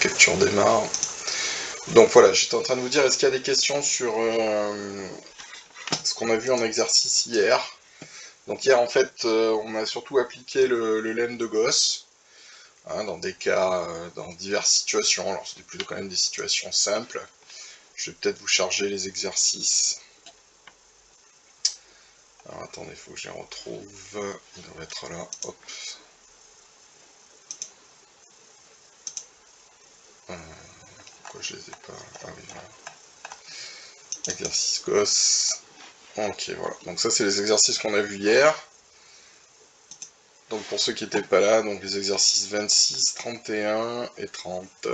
capture démarre. Donc voilà, j'étais en train de vous dire, est-ce qu'il y a des questions sur ce qu'on a vu en exercice hier? Donc hier, en fait, on a surtout appliqué le lemme de Gauss, hein, dans des cas, dans diverses situations. Alors c'était plutôt quand même des situations simples. Je vais peut-être vous charger les exercices. Alors attendez, il faut que je les retrouve. Ils doivent être là, hop. Pourquoi je les ai pas? Ah oui, voilà. Exercice Gauss. Ok, voilà. Donc ça, c'est les exercices qu'on a vus hier. Donc pour ceux qui n'étaient pas là, donc les exercices 26, 31 et 30.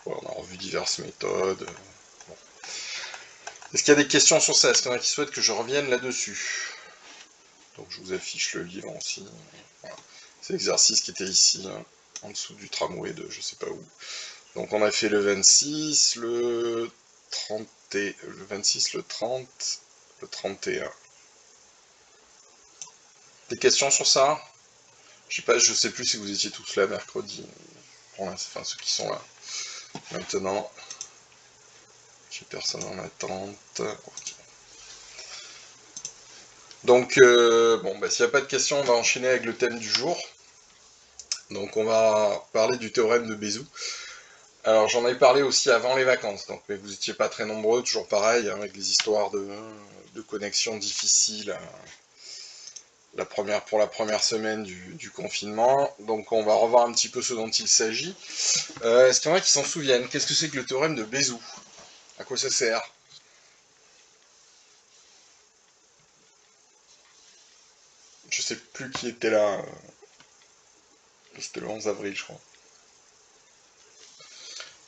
Voilà, on a revu diverses méthodes. Bon. Est-ce qu'il y a des questions sur ça? Est-ce qu'il y en a qui souhaitent que je revienne là-dessus? Donc je vous affiche le livre aussi. Voilà. C'est l'exercice qui était ici, hein, en dessous du tramway de je sais pas où. Donc on a fait le 26, le 30, le 26, le 30, le 31. Des questions sur ça? Je sais plus si vous étiez tous là mercredi. Enfin, ceux qui sont là. Maintenant, j'ai personne en attente. Okay. Donc, bon, bah, s'il n'y a pas de questions, on va enchaîner avec le thème du jour. Donc, on va parler du théorème de Bézout. Alors, j'en ai parlé aussi avant les vacances, donc, mais vous n'étiez pas très nombreux, toujours pareil, hein, avec les histoires de connexion difficiles pour la première semaine du confinement. Donc, on va revoir un petit peu ce dont il s'agit. Est-ce qu'il y en a qui s'en souviennent? Qu'est-ce que c'est que le théorème de Bézout? À quoi ça sert? Je sais plus qui était là. C'était le 11 avril, je crois.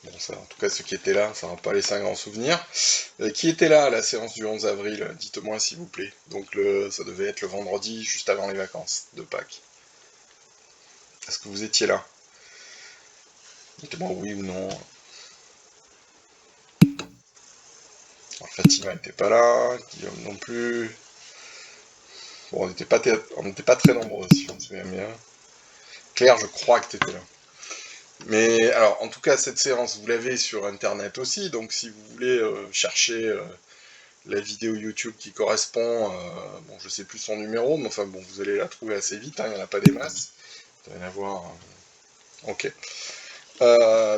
Bon, ça, en tout cas, ceux qui étaient là, ça va pas laissé un grand souvenir. Qui était là à la séance du 11 avril? Dites-moi, s'il vous plaît. Donc, ça devait être le vendredi, juste avant les vacances de Pâques. Est-ce que vous étiez là? Dites-moi oui ou non. Alors, Fatima n'était pas là, Guillaume non plus. Bon, on n'était pas très nombreux, si je me souviens bien. Claire, je crois que tu étais là. Mais alors, en tout cas, cette séance, vous l'avez sur Internet aussi, donc si vous voulez chercher la vidéo YouTube qui correspond, bon, je sais plus son numéro, mais enfin bon, vous allez la trouver assez vite, hein, il n'y en a pas des masses. Vous allez la voir. Ok.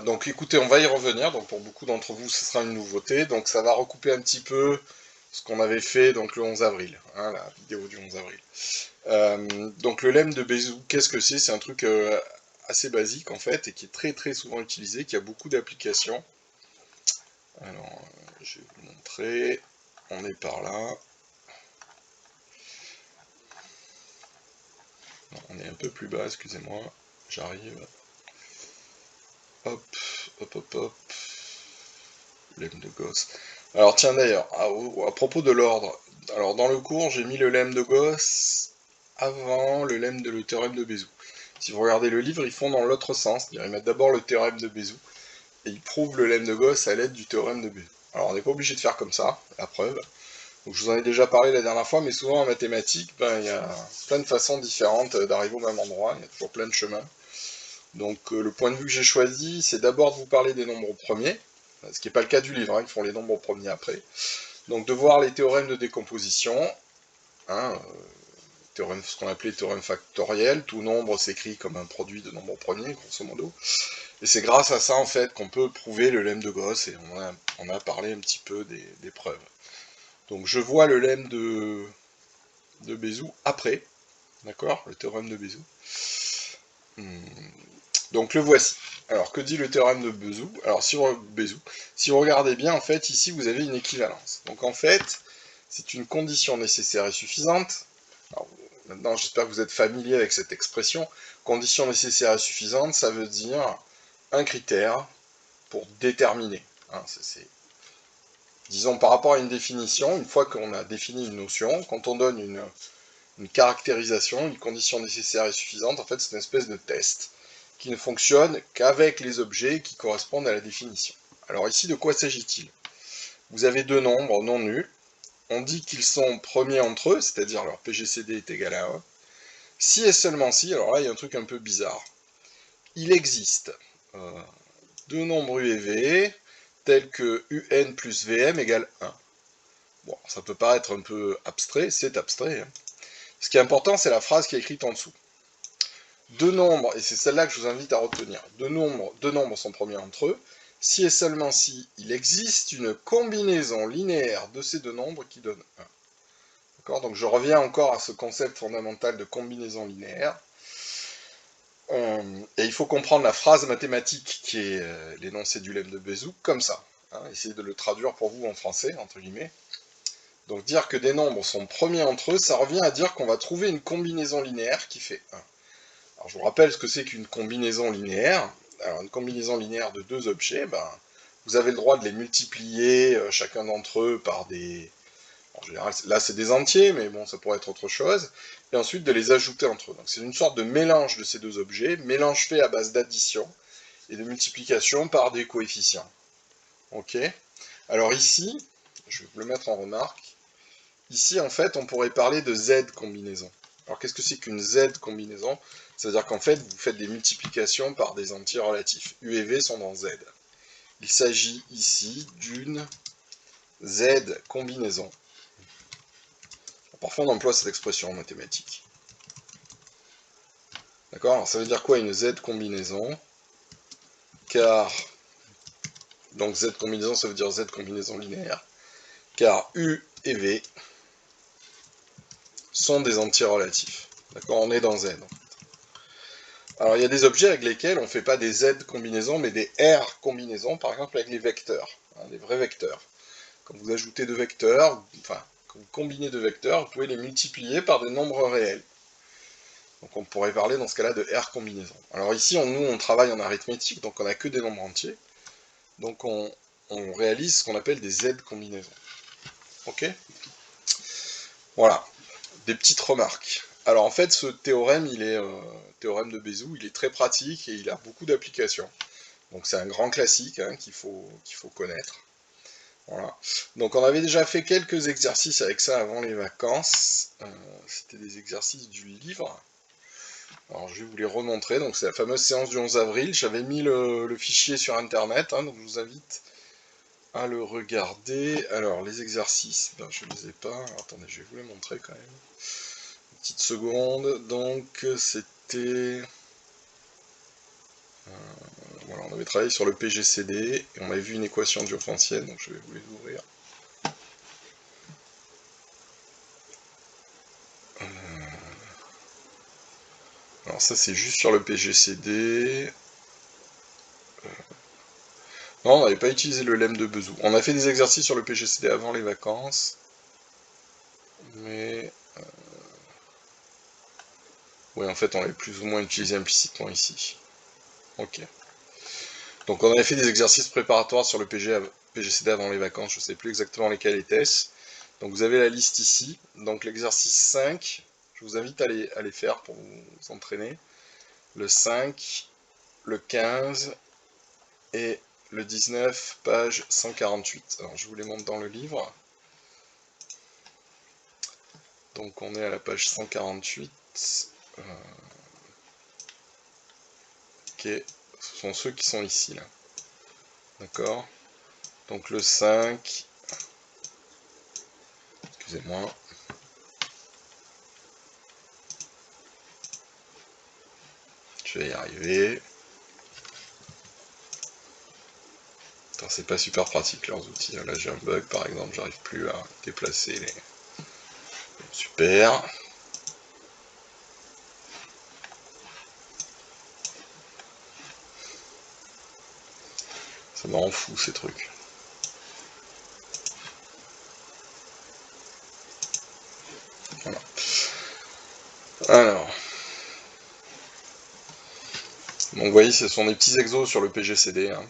Donc écoutez, on va y revenir, donc pour beaucoup d'entre vous, ce sera une nouveauté, donc ça va recouper un petit peu ce qu'on avait fait donc le 11 avril, hein, la vidéo du 11 avril. Donc le lemme de Bézout, qu'est-ce que c'est? C'est un truc assez basique en fait, et qui est très très souvent utilisé, qui a beaucoup d'applications. Alors, je vais vous montrer, on est par là. Non, on est un peu plus bas, excusez-moi, j'arrive. Hop, hop, hop, hop. Lemme de Gauss. Alors tiens d'ailleurs, à propos de l'ordre, alors dans le cours, j'ai mis le lemme de Gauss avant le théorème de Bézout. Si vous regardez le livre, ils font dans l'autre sens, ils mettent d'abord le théorème de Bézout, et ils prouvent le lemme de Gauss à l'aide du théorème de Bézout. Alors on n'est pas obligé de faire comme ça, la preuve. Donc je vous en ai déjà parlé la dernière fois, mais souvent en mathématiques, ben, il y a plein de façons différentes d'arriver au même endroit, il y a toujours plein de chemins. Donc le point de vue que j'ai choisi, c'est d'abord de vous parler des nombres premiers, ce qui n'est pas le cas du livre, hein, ils font les nombres premiers après. Donc de voir les théorèmes de décomposition, hein, ce qu'on appelait théorème factoriel, tout nombre s'écrit comme un produit de nombres premiers, grosso modo. Et c'est grâce à ça en fait qu'on peut prouver le lemme de Gauss, et on a parlé un petit peu des preuves. Donc je vois le lemme de Bézout après, d'accord, le théorème de Bézout. Donc le voici. Alors que dit le théorème de Bézout? Alors si vous regardez bien, en fait, ici vous avez une équivalence. Donc en fait, c'est une condition nécessaire et suffisante. Alors, maintenant, j'espère que vous êtes familier avec cette expression. Condition nécessaire et suffisante, ça veut dire un critère pour déterminer. Hein, disons par rapport à une définition, une fois qu'on a défini une notion, quand on donne une caractérisation, une condition nécessaire et suffisante, en fait c'est une espèce de test qui ne fonctionne qu'avec les objets qui correspondent à la définition. Alors ici, de quoi s'agit-il? Vous avez deux nombres non nuls, on dit qu'ils sont premiers entre eux, c'est-à-dire leur PGCD est égal à 1, si et seulement si, alors là il y a un truc un peu bizarre, il existe deux nombres U et V, tels que UN plus VM égale 1. Bon, ça peut paraître un peu abstrait, c'est abstrait. Hein. Ce qui est important, c'est la phrase qui est écrite en dessous. Deux nombres, et c'est celle-là que je vous invite à retenir, deux nombres sont premiers entre eux, si et seulement si il existe une combinaison linéaire de ces deux nombres qui donne 1. D'accord? Donc je reviens encore à ce concept fondamental de combinaison linéaire. Et il faut comprendre la phrase mathématique qui est l'énoncé du lemme de Bézout comme ça. Hein, essayez de le traduire pour vous en français, entre guillemets. Donc dire que des nombres sont premiers entre eux, ça revient à dire qu'on va trouver une combinaison linéaire qui fait 1. Alors je vous rappelle ce que c'est qu'une combinaison linéaire. Alors une combinaison linéaire de deux objets, vous avez le droit de les multiplier chacun d'entre eux par des... En général, là c'est des entiers, mais bon, ça pourrait être autre chose. Et ensuite de les ajouter entre eux. Donc c'est une sorte de mélange de ces deux objets, mélange fait à base d'addition et de multiplication par des coefficients. Ok? Alors ici, je vais vous le mettre en remarque, ici en fait on pourrait parler de Z combinaison. Alors qu'est-ce que c'est qu'une Z combinaison? C'est-à-dire qu'en fait vous faites des multiplications par des entiers relatifs. U et V sont dans Z. Il s'agit ici d'une Z combinaison. Parfois on emploie cette expression en mathématiques. D'accord? Ça veut dire quoi une Z combinaison? Car, donc Z combinaison ça veut dire Z combinaison linéaire, car U et V sont des entiers relatifs. D'accord? On est dans Z. Alors il y a des objets avec lesquels on ne fait pas des Z combinaisons, mais des R combinaisons, par exemple avec les vecteurs, hein, les vrais vecteurs. Quand vous ajoutez deux vecteurs, enfin, quand vous combinez deux vecteurs, vous pouvez les multiplier par des nombres réels. Donc on pourrait parler dans ce cas-là de R combinaison. Alors ici, nous, on travaille en arithmétique, donc on n'a que des nombres entiers. Donc on réalise ce qu'on appelle des Z combinaisons. Ok? Voilà, des petites remarques. Alors en fait, ce théorème, théorème de Bézout, il est très pratique et il a beaucoup d'applications. Donc c'est un grand classique hein, qu'il faut connaître. Voilà. Donc on avait déjà fait quelques exercices avec ça avant les vacances. C'était des exercices du livre. Alors je vais vous les remontrer. Donc c'est la fameuse séance du 11 avril. J'avais mis le fichier sur internet, hein, donc je vous invite à le regarder. Alors les exercices, je ne les ai pas. Alors, attendez, je vais vous les montrer quand même. Une petite seconde. Donc c'était... voilà, on avait travaillé sur le PGCD et on avait vu une équation diophantienne, donc je vais vous les ouvrir. Alors ça c'est juste sur le PGCD. Non, on n'avait pas utilisé le lemme de Bézout. On a fait des exercices sur le PGCD avant les vacances. Mais... oui, en fait on l'avait plus ou moins utilisé implicitement ici. Ok. Donc on avait fait des exercices préparatoires sur le PGCD avant les vacances, je ne sais plus exactement lesquels étaient-ce. Donc vous avez la liste ici. Donc l'exercice 5, je vous invite à les faire pour vous entraîner. Le 5, le 15 et le 19, page 148. Alors je vous les montre dans le livre. Donc on est à la page 148. Ok, ce sont ceux qui sont ici là. D'accord? Donc le 5, excusez-moi. Je vais y arriver. C'est pas super pratique leurs outils. Là j'ai un bug par exemple, j'arrive plus à déplacer les... Super. Ça me rend fou ces trucs. Voilà. Alors. Donc vous voyez, ce sont des petits exos sur le PGCD. Hein.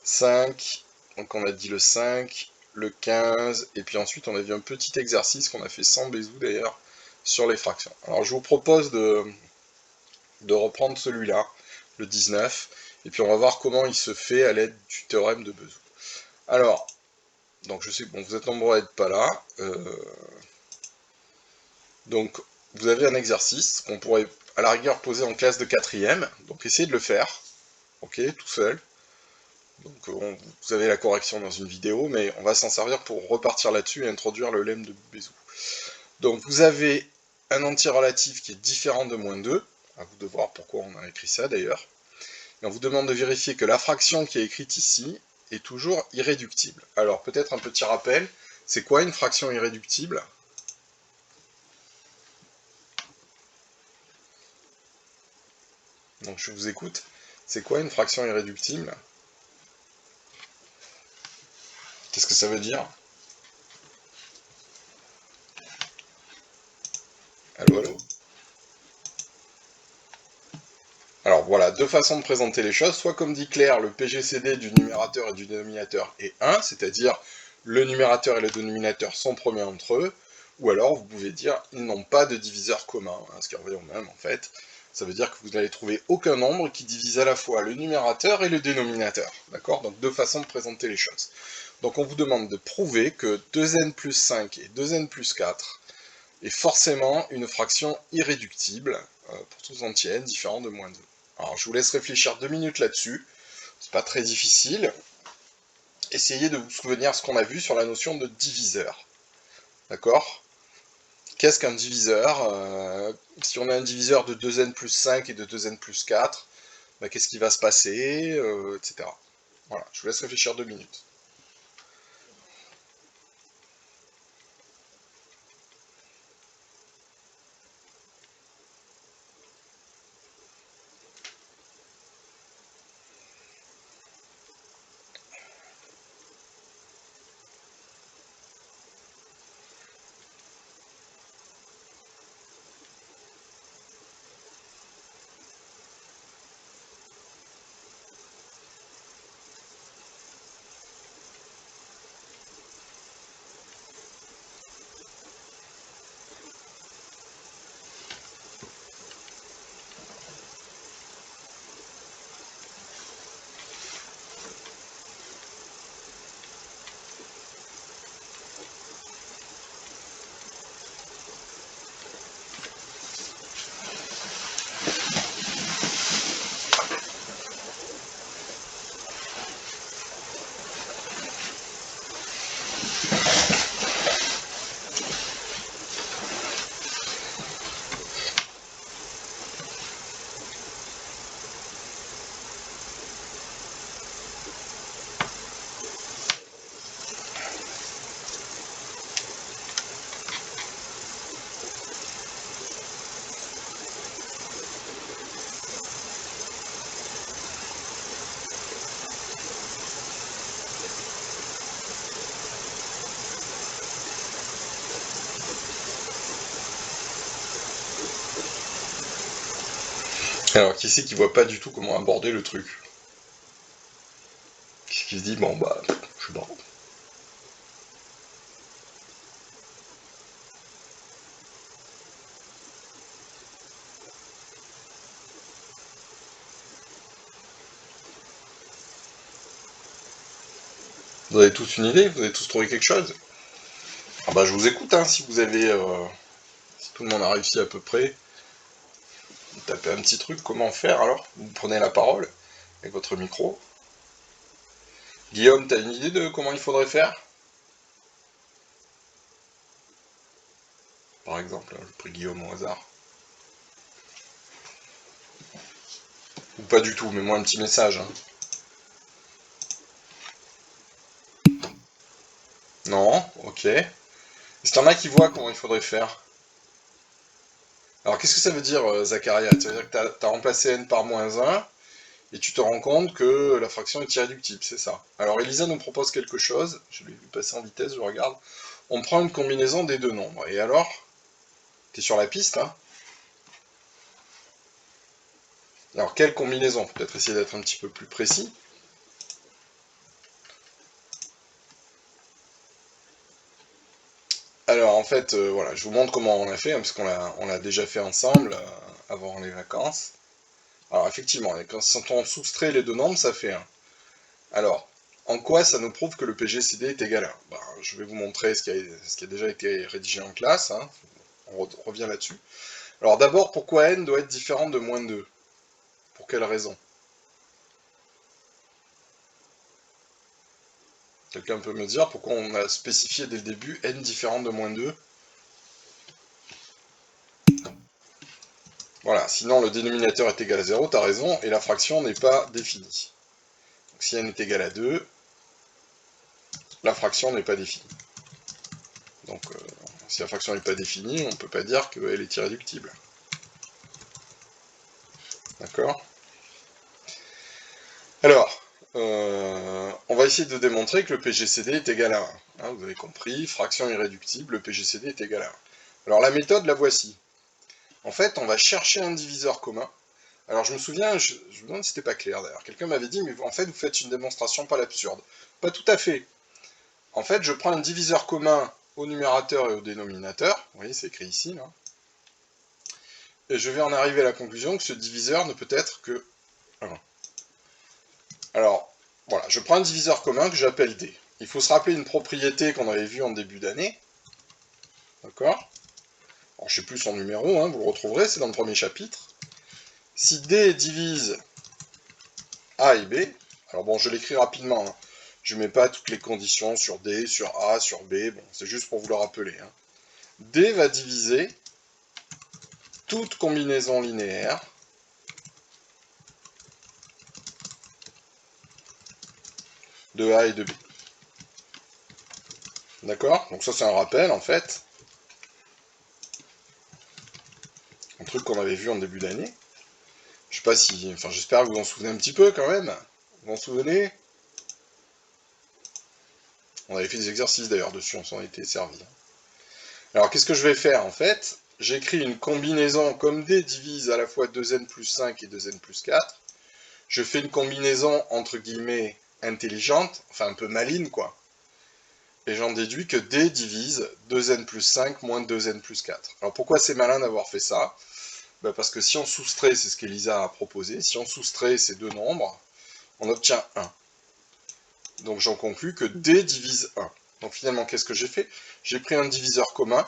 5, donc on a dit le 5, le 15, et puis ensuite on a vu un petit exercice qu'on a fait sans Bézout d'ailleurs, sur les fractions. Alors je vous propose de reprendre celui-là, le 19, et puis on va voir comment il se fait à l'aide du théorème de Bézout. Alors, donc je sais que bon, vous êtes nombreux à être pas là, donc vous avez un exercice qu'on pourrait à la rigueur poser en classe de 4ème, donc essayez de le faire, ok, tout seul. Donc vous avez la correction dans une vidéo, mais on va s'en servir pour repartir là-dessus et introduire le lemme de Bézout. Donc vous avez un entier relatif qui est différent de moins 2, à vous de voir pourquoi on a écrit ça d'ailleurs, et on vous demande de vérifier que la fraction qui est écrite ici est toujours irréductible. Alors peut-être un petit rappel, c'est quoi une fraction irréductible? Donc je vous écoute, c'est quoi une fraction irréductible? Qu'est-ce que ça veut dire? Allô, allô? Alors voilà, deux façons de présenter les choses. Soit comme dit Claire, le PGCD du numérateur et du dénominateur est 1, c'est-à-dire le numérateur et le dénominateur sont premiers entre eux. Ou alors vous pouvez dire ils n'ont pas de diviseur commun, hein, ce qui revient au même en fait. Ça veut dire que vous n'allez trouver aucun nombre qui divise à la fois le numérateur et le dénominateur. D'accord? Donc deux façons de présenter les choses. Donc on vous demande de prouver que 2n plus 5 et 2n plus 4 est forcément une fraction irréductible pour tous entiers n différents de moins 2. Alors je vous laisse réfléchir 2 minutes là-dessus, c'est pas très difficile. Essayez de vous souvenir ce qu'on a vu sur la notion de diviseur. D'accord? Qu'est-ce qu'un diviseur? Si on a un diviseur de 2n plus 5 et de 2n plus 4, bah, qu'est-ce qui va se passer, etc. Voilà, je vous laisse réfléchir 2 minutes. Alors, qui c'est qui voit pas du tout comment aborder le truc? Qui se dit, bon bah, je sais pas. Vous avez tous une idée? Vous avez tous trouvé quelque chose? Ah bah je vous écoute, hein, si vous avez... si tout le monde a réussi à peu près. Vous tapez un petit truc, comment faire alors? Vous prenez la parole avec votre micro. Guillaume, t'as une idée de comment il faudrait faire? Par exemple, hein, j'ai pris Guillaume au hasard. Ou pas du tout, mets-moi un petit message. Hein. Non, ok. Est-ce qu'il y en a qui voient comment il faudrait faire? Alors qu'est-ce que ça veut dire, Zacharia? Ça veut dire que t'as remplacé n par moins 1, et tu te rends compte que la fraction est irréductible, c'est ça. Alors Elisa nous propose quelque chose, je l'ai vu passer en vitesse, je regarde. On prend une combinaison des deux nombres, et alors? T'es sur la piste, là? Alors quelle combinaison? Peut-être essayer d'être un petit peu plus précis. Alors en fait, voilà, je vous montre comment on a fait, hein, parce on l'a déjà fait ensemble avant les vacances. Alors effectivement, quand on soustrait les deux nombres, ça fait 1. Alors, en quoi ça nous prouve que le PGCD est égal à 1? Ben, je vais vous montrer ce qui a déjà été rédigé en classe, hein. On revient là-dessus. Alors d'abord, pourquoi n doit être différent de moins 2? Pour quelle raison? Quelqu'un peut me dire pourquoi on a spécifié dès le début n différent de moins 2? Voilà, sinon le dénominateur est égal à 0, t'as raison, et la fraction n'est pas définie. Donc si n est égal à 2, la fraction n'est pas définie. Donc si la fraction n'est pas définie, on ne peut pas dire qu'elle est irréductible. D'accord? Alors, on va essayer de démontrer que le PGCD est égal à 1. Hein, vous avez compris, fraction irréductible, le PGCD est égal à 1. Alors la méthode, la voici. En fait, on va chercher un diviseur commun. Alors je me souviens, je me demande si c'était pas clair d'ailleurs. Quelqu'un m'avait dit, mais en fait, vous faites une démonstration pas l'absurde. Pas tout à fait. En fait, je prends un diviseur commun au numérateur et au dénominateur. Vous voyez, c'est écrit ici, là. Et je vais en arriver à la conclusion que ce diviseur ne peut être que 1. Alors, voilà, je prends un diviseur commun que j'appelle D. Il faut se rappeler une propriété qu'on avait vue en début d'année. D'accord? Alors, je ne sais plus son numéro, hein, vous le retrouverez, c'est dans le premier chapitre. Si D divise A et B, alors bon, je l'écris rapidement, hein. Je ne mets pas toutes les conditions sur D, sur A, sur B, bon, c'est juste pour vous le rappeler. Hein. D va diviser toute combinaison linéaire de A et de B. D'accord? Donc ça c'est un rappel en fait. Un truc qu'on avait vu en début d'année. Je sais pas si... Enfin j'espère que vous en souvenez un petit peu quand même. Vous en souvenez? On avait fait des exercices d'ailleurs dessus, on s'en était servi. Alors qu'est-ce que je vais faire en fait? J'écris une combinaison comme D divise à la fois 2n plus 5 et 2n plus 4. Je fais une combinaison entre guillemets intelligente, enfin un peu maligne quoi. Et j'en déduis que D divise 2n plus 5 moins 2n plus 4. Alors pourquoi c'est malin d'avoir fait ça? Ben parce que si on soustrait, c'est ce qu'Elisa a proposé, si on soustrait ces deux nombres, on obtient 1. Donc j'en conclus que D divise 1. Donc finalement, qu'est-ce que j'ai fait? J'ai pris un diviseur commun.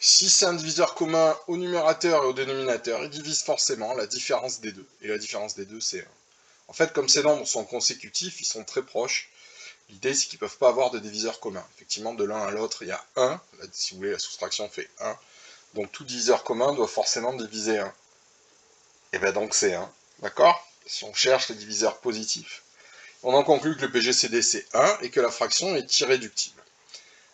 Si c'est un diviseur commun au numérateur et au dénominateur, il divise forcément la différence des deux. Et la différence des deux, c'est 1. En fait, comme ces nombres sont consécutifs, ils sont très proches. L'idée, c'est qu'ils ne peuvent pas avoir de diviseur commun. Effectivement, de l'un à l'autre, il y a 1. Là, si vous voulez, la soustraction fait 1. Donc tout diviseur commun doit forcément diviser 1. Et bien donc c'est 1. D'accord? Si on cherche les diviseurs positifs. On en conclut que le PGCD c'est 1 et que la fraction est irréductible.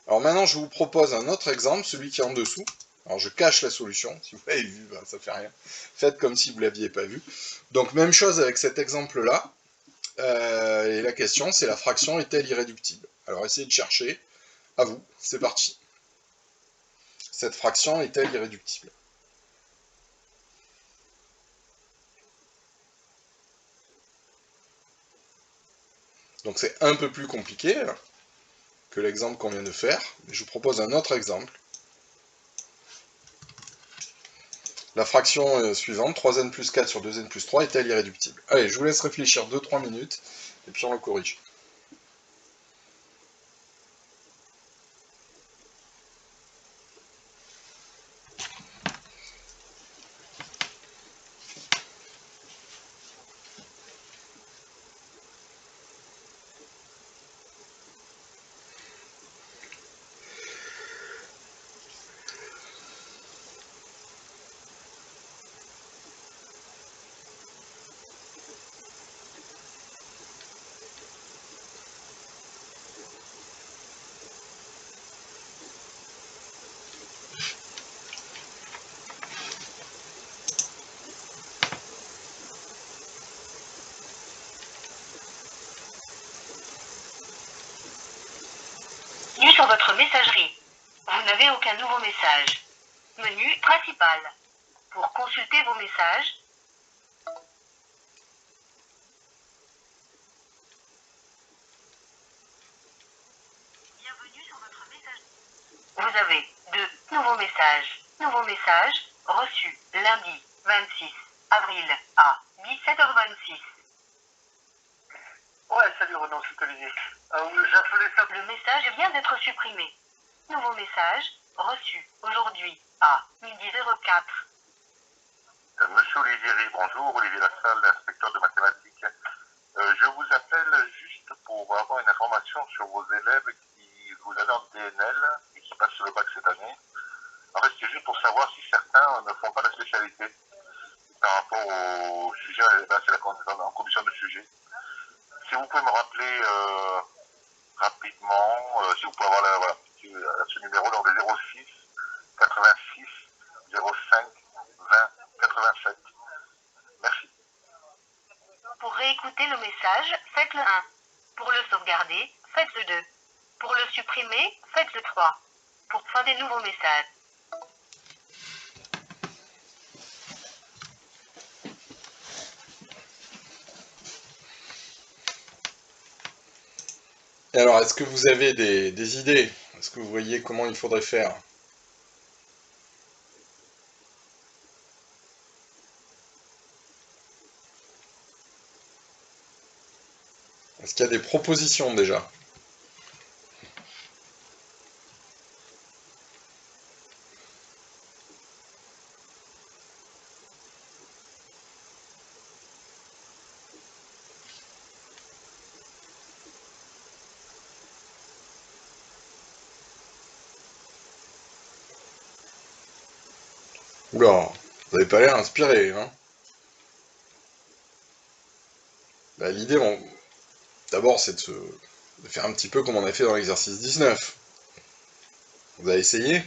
Alors maintenant je vous propose un autre exemple, celui qui est en dessous. Alors je cache la solution, si vous l'avez vu, ben, ça fait rien. Faites comme si vous ne l'aviez pas vu. Donc même chose avec cet exemple-là. Et la question c'est la fraction est-elle irréductible? Alors essayez de chercher. À vous, c'est parti. Cette fraction est-elle irréductible? Donc c'est un peu plus compliqué que l'exemple qu'on vient de faire. Mais je vous propose un autre exemple. La fraction suivante, 3n plus 4 sur 2n plus 3, est-elle irréductible? Allez, je vous laisse réfléchir 2-3 minutes, et puis on le corrige. Sur votre messagerie. Vous n'avez aucun nouveau message. Menu principal. Pour consulter vos messages. Bienvenue sur votre messagerie. Vous avez 2 nouveaux messages. Nouveau message reçu lundi 26 avril à 17h26. Ouais, salut Renaud, c'est Olivier. J'appelais ça. Le message vient d'être supprimé. Nouveau message reçu aujourd'hui à 12h04. Monsieur Olivier, bonjour, Olivier Lassalle, inspecteur de mathématiques. Je vous appelle juste pour avoir une sur vos élèves qui vous avez en DNL et qui passent sur le bac cette année. En fait, c'est juste pour savoir si certains ne font pas la spécialité par rapport au sujet, là c'est en condition de sujet. Si vous pouvez me rappeler rapidement, si vous pouvez avoir voilà, ce numéro, donc le 06 86 05 20 87. Merci. Pour réécouter le message, faites le 1. Pour le sauvegarder, faites le 2. Pour le supprimer, faites le 3. Pour faire des nouveaux messages. Et alors, est-ce que vous avez des idées? Est-ce que vous voyez comment il faudrait faire? Est-ce qu'il y a des propositions déjà? Oula, vous n'avez pas l'air inspiré, hein? Bah, l'idée, d'abord, c'est de faire un petit peu comme on a fait dans l'exercice 19. Vous avez essayé?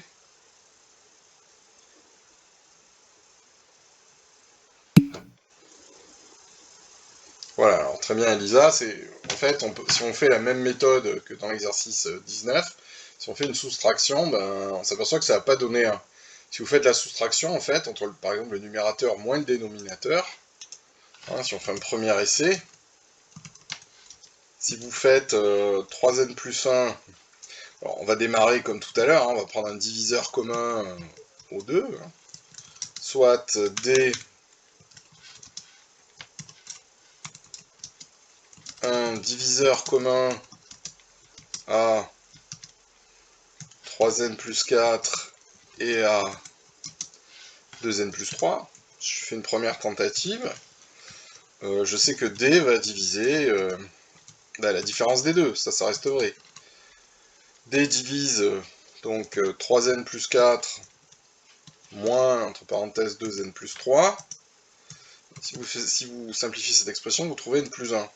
Voilà, alors très bien Elisa, en fait, si on fait la même méthode que dans l'exercice 19, si on fait une soustraction, ben, on s'aperçoit que ça va pas donner 1. Si vous faites la soustraction, en fait, entre par exemple le numérateur moins le dénominateur, hein, si on fait un premier essai, si vous faites 3n plus 1, alors on va démarrer comme tout à l'heure, hein, on va prendre un diviseur commun aux deux, hein, soit d un diviseur commun à 3n plus 4 et à 2n plus 3. Je fais une première tentative. Je sais que d va diviser la différence des deux, ça reste vrai. D divise donc 3n plus 4 moins, entre parenthèses, 2n plus 3. Si vous simplifiez cette expression, vous trouvez n plus 1.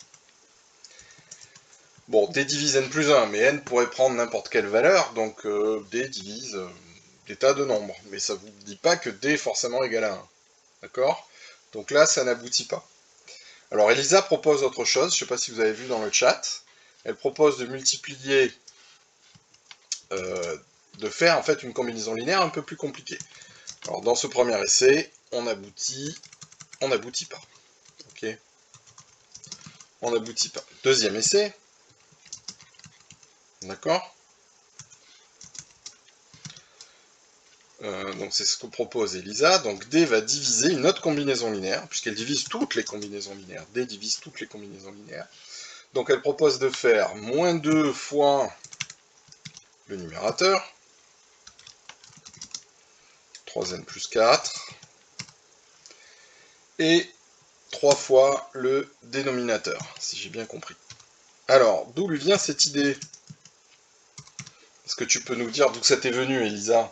Bon, d divise n plus 1, mais n pourrait prendre n'importe quelle valeur, donc d divise des tas de nombres. Mais ça ne vous dit pas que d est forcément égal à 1. D'accord? Donc là, ça n'aboutit pas. Alors Elisa propose autre chose, je ne sais pas si vous avez vu dans le chat. Elle propose de multiplier, de faire en fait une combinaison linéaire un peu plus compliquée. Alors dans ce premier essai, on n'aboutit pas. Ok? On n'aboutit pas. Deuxième essai. D'accord? Donc c'est ce que propose Elisa. Donc D va diviser une autre combinaison linéaire, puisqu'elle divise toutes les combinaisons linéaires. D divise toutes les combinaisons linéaires. Donc elle propose de faire moins 2 fois le numérateur, 3n plus 4, et 3 fois le dénominateur, si j'ai bien compris. Alors, d'où lui vient cette idée? Est-ce que tu peux nous dire d'où ça t'est venu, Elisa?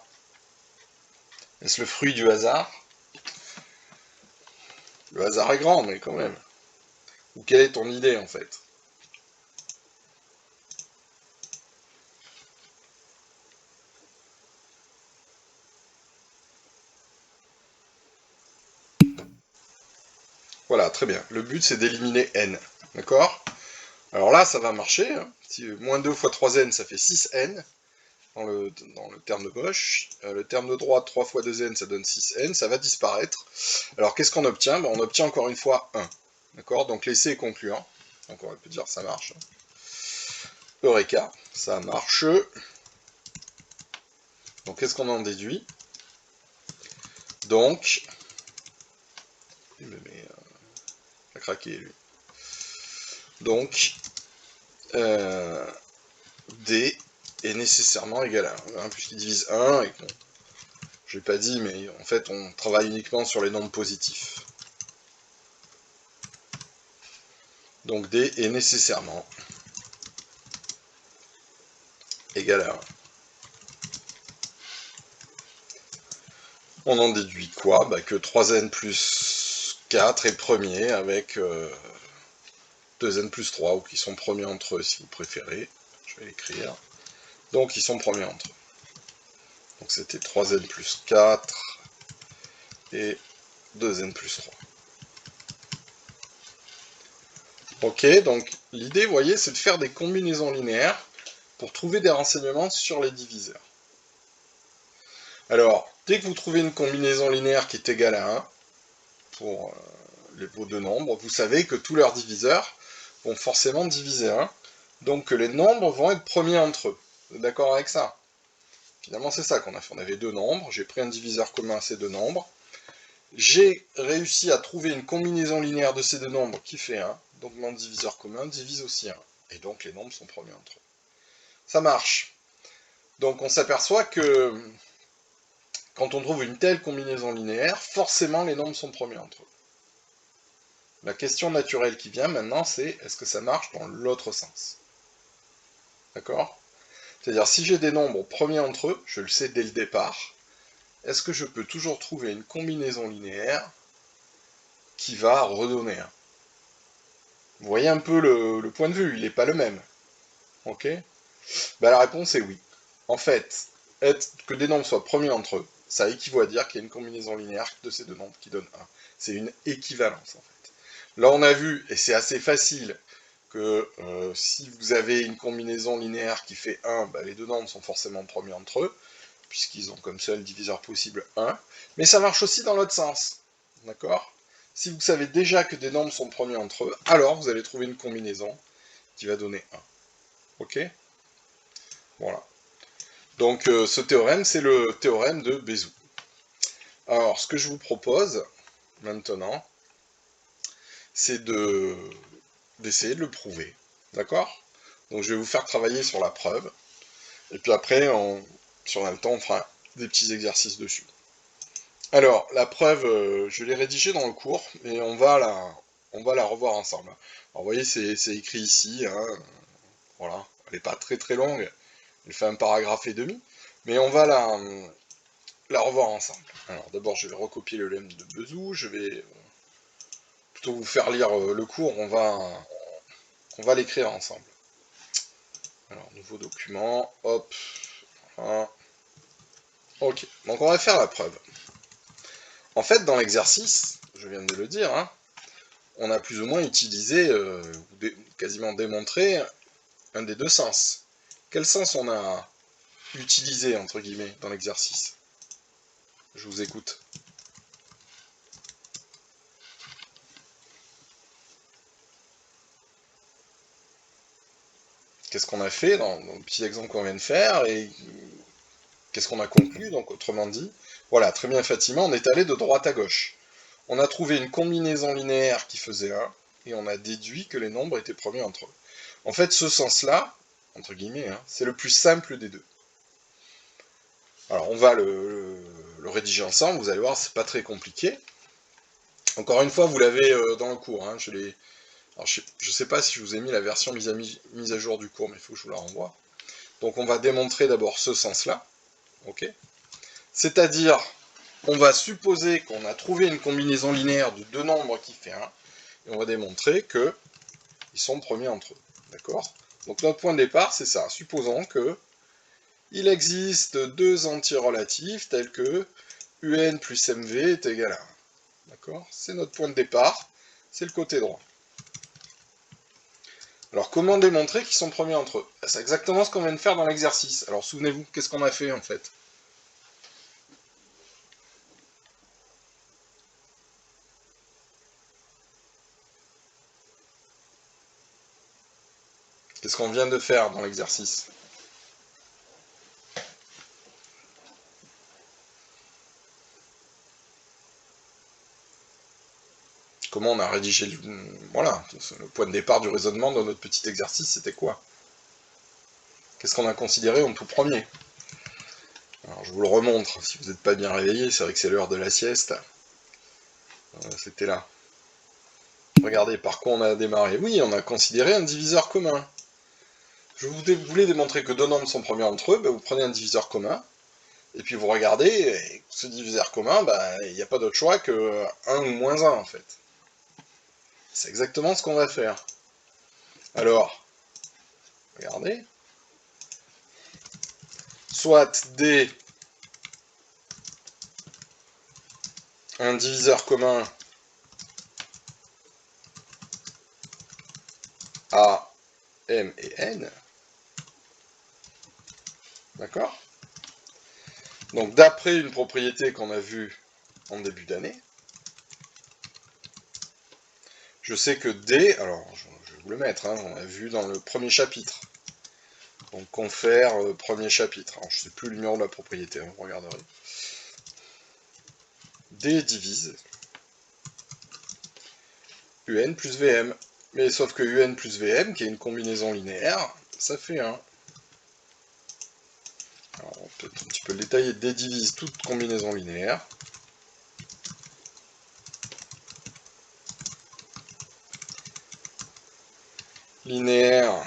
Est-ce le fruit du hasard? Le hasard est grand, mais quand même. Ou quelle est ton idée, en fait? Voilà, très bien. Le but, c'est d'éliminer n. D'accord? Alors là, ça va marcher. Hein. Si moins 2 fois 3n, ça fait 6n. Dans le terme de gauche. Le terme de droite, 3 fois 2n, ça donne 6n. Ça va disparaître. Alors, qu'est-ce qu'on obtient? On obtient encore une fois 1. D'accord? Donc, l'essai est concluant. Donc, on peut dire ça marche. Eureka, ça marche. Donc, qu'est-ce qu'on en déduit? Donc, il me met à craquer, lui. Donc, D est nécessairement égal à 1, hein, puisqu'il divise 1, et bon, je l'ai pas dit, mais en fait, on travaille uniquement sur les nombres positifs. Donc D est nécessairement égal à 1. On en déduit quoi? Bah que 3n plus 4 est premier avec 2n plus 3, ou qui sont premiers entre eux si vous préférez. Je vais l'écrire. Donc ils sont premiers entre eux. Donc c'était 3n plus 4 et 2n plus 3. Ok, donc l'idée, vous voyez, c'est de faire des combinaisons linéaires pour trouver des renseignements sur les diviseurs. Alors, dès que vous trouvez une combinaison linéaire qui est égale à 1, pour vos deux nombres, vous savez que tous leurs diviseurs vont forcément diviser 1, donc que les nombres vont être premiers entre eux. Vous êtes d'accord avec ça? Finalement, c'est ça qu'on a fait. On avait deux nombres, j'ai pris un diviseur commun à ces deux nombres, j'ai réussi à trouver une combinaison linéaire de ces deux nombres qui fait 1, donc mon diviseur commun divise aussi 1, et donc les nombres sont premiers entre eux. Ça marche. Donc on s'aperçoit que quand on trouve une telle combinaison linéaire, forcément les nombres sont premiers entre eux. La question naturelle qui vient maintenant, c'est est-ce que ça marche dans l'autre sens? D'accord? C'est-à-dire, si j'ai des nombres premiers entre eux, je le sais dès le départ, est-ce que je peux toujours trouver une combinaison linéaire qui va redonner 1? Vous voyez un peu le point de vue, il n'est pas le même. Ok? Ben, la réponse est oui. En fait, que des nombres soient premiers entre eux, ça équivaut à dire qu'il y a une combinaison linéaire de ces deux nombres qui donne 1. C'est une équivalence, en fait. Là, on a vu, et c'est assez facile, que si vous avez une combinaison linéaire qui fait 1, ben, les deux nombres sont forcément premiers entre eux, puisqu'ils ont comme seul diviseur possible 1. Mais ça marche aussi dans l'autre sens. D'accord? Si vous savez déjà que des nombres sont premiers entre eux, alors vous allez trouver une combinaison qui va donner 1. Ok? Voilà. Donc ce théorème, c'est le théorème de Bézout. Alors, ce que je vous propose, maintenant, c'est d'essayer de le prouver. D'accord? Donc je vais vous faire travailler sur la preuve, et puis après, si on a le temps, on fera des petits exercices dessus. Alors, la preuve, je l'ai rédigée dans le cours, et on va la revoir ensemble. Alors, vous voyez, c'est écrit ici, hein, voilà, elle n'est pas très très longue, elle fait un paragraphe et demi, mais on va la revoir ensemble. Alors, d'abord, je vais recopier le lemme de Bézout, je vais plutôt vous faire lire le cours, on va l'écrire ensemble. Alors, nouveau document, hop, voilà. Ok, donc on va faire la preuve. En fait, dans l'exercice, je viens de le dire, hein, on a plus ou moins utilisé, ou quasiment démontré, un des deux sens. Quel sens on a utilisé, entre guillemets, dans l'exercice? Je vous écoute. Qu'est-ce qu'on a fait dans le petit exemple qu'on vient de faire, et qu'est-ce qu'on a conclu? Donc, autrement dit, voilà, très bien Fatima, on est allé de droite à gauche. On a trouvé une combinaison linéaire qui faisait 1, et on a déduit que les nombres étaient premiers entre eux. En fait, ce sens-là, entre guillemets, hein, c'est le plus simple des deux. Alors, on va le rédiger ensemble, vous allez voir, c'est pas très compliqué. Encore une fois, vous l'avez dans le cours, hein, alors, je sais pas si je vous ai mis la version mise à jour du cours, mais il faut que je vous la renvoie. Donc, on va démontrer d'abord ce sens-là, ok? C'est-à-dire, on va supposer qu'on a trouvé une combinaison linéaire de deux nombres qui fait 1, et on va démontrer qu'ils sont premiers entre eux, d'accord? Donc notre point de départ, c'est ça. Supposons que il existe deux entiers relatifs tels que un plus mv est égal à 1. D'accord? C'est notre point de départ, c'est le côté droit. Alors comment démontrer qu'ils sont premiers entre eux? C'est exactement ce qu'on vient de faire dans l'exercice. Alors souvenez-vous, qu'est-ce qu'on a fait en fait? Qu'est-ce qu'on vient de faire dans l'exercice? Comment on a rédigé voilà, le point de départ du raisonnement dans notre petit exercice, c'était quoi? Qu'est-ce qu'on a considéré en tout premier? Alors je vous le remontre, si vous n'êtes pas bien réveillé, c'est vrai que c'est l'heure de la sieste. C'était là. Regardez, par quoi on a démarré? Oui, on a considéré un diviseur commun. Je voulais démontrer que deux nombres sont premiers entre eux, ben vous prenez un diviseur commun, et puis vous regardez, et ce diviseur commun, il n'y a pas d'autre choix que 1 ou moins 1 en fait. C'est exactement ce qu'on va faire. Alors, regardez. Soit D, un diviseur commun A, M et N. D'accord? Donc d'après une propriété qu'on a vue en début d'année, je sais que D, alors je vais vous le mettre, hein, on l'a vu dans le premier chapitre. Donc confère premier chapitre. Alors je ne sais plus le numéro de la propriété, hein, vous regarderez. D divise UN plus VM. Mais sauf que UN plus VM, qui est une combinaison linéaire, ça fait 1. Alors on peut un petit peu le détailler. D divise toute combinaison linéaire. Linéaire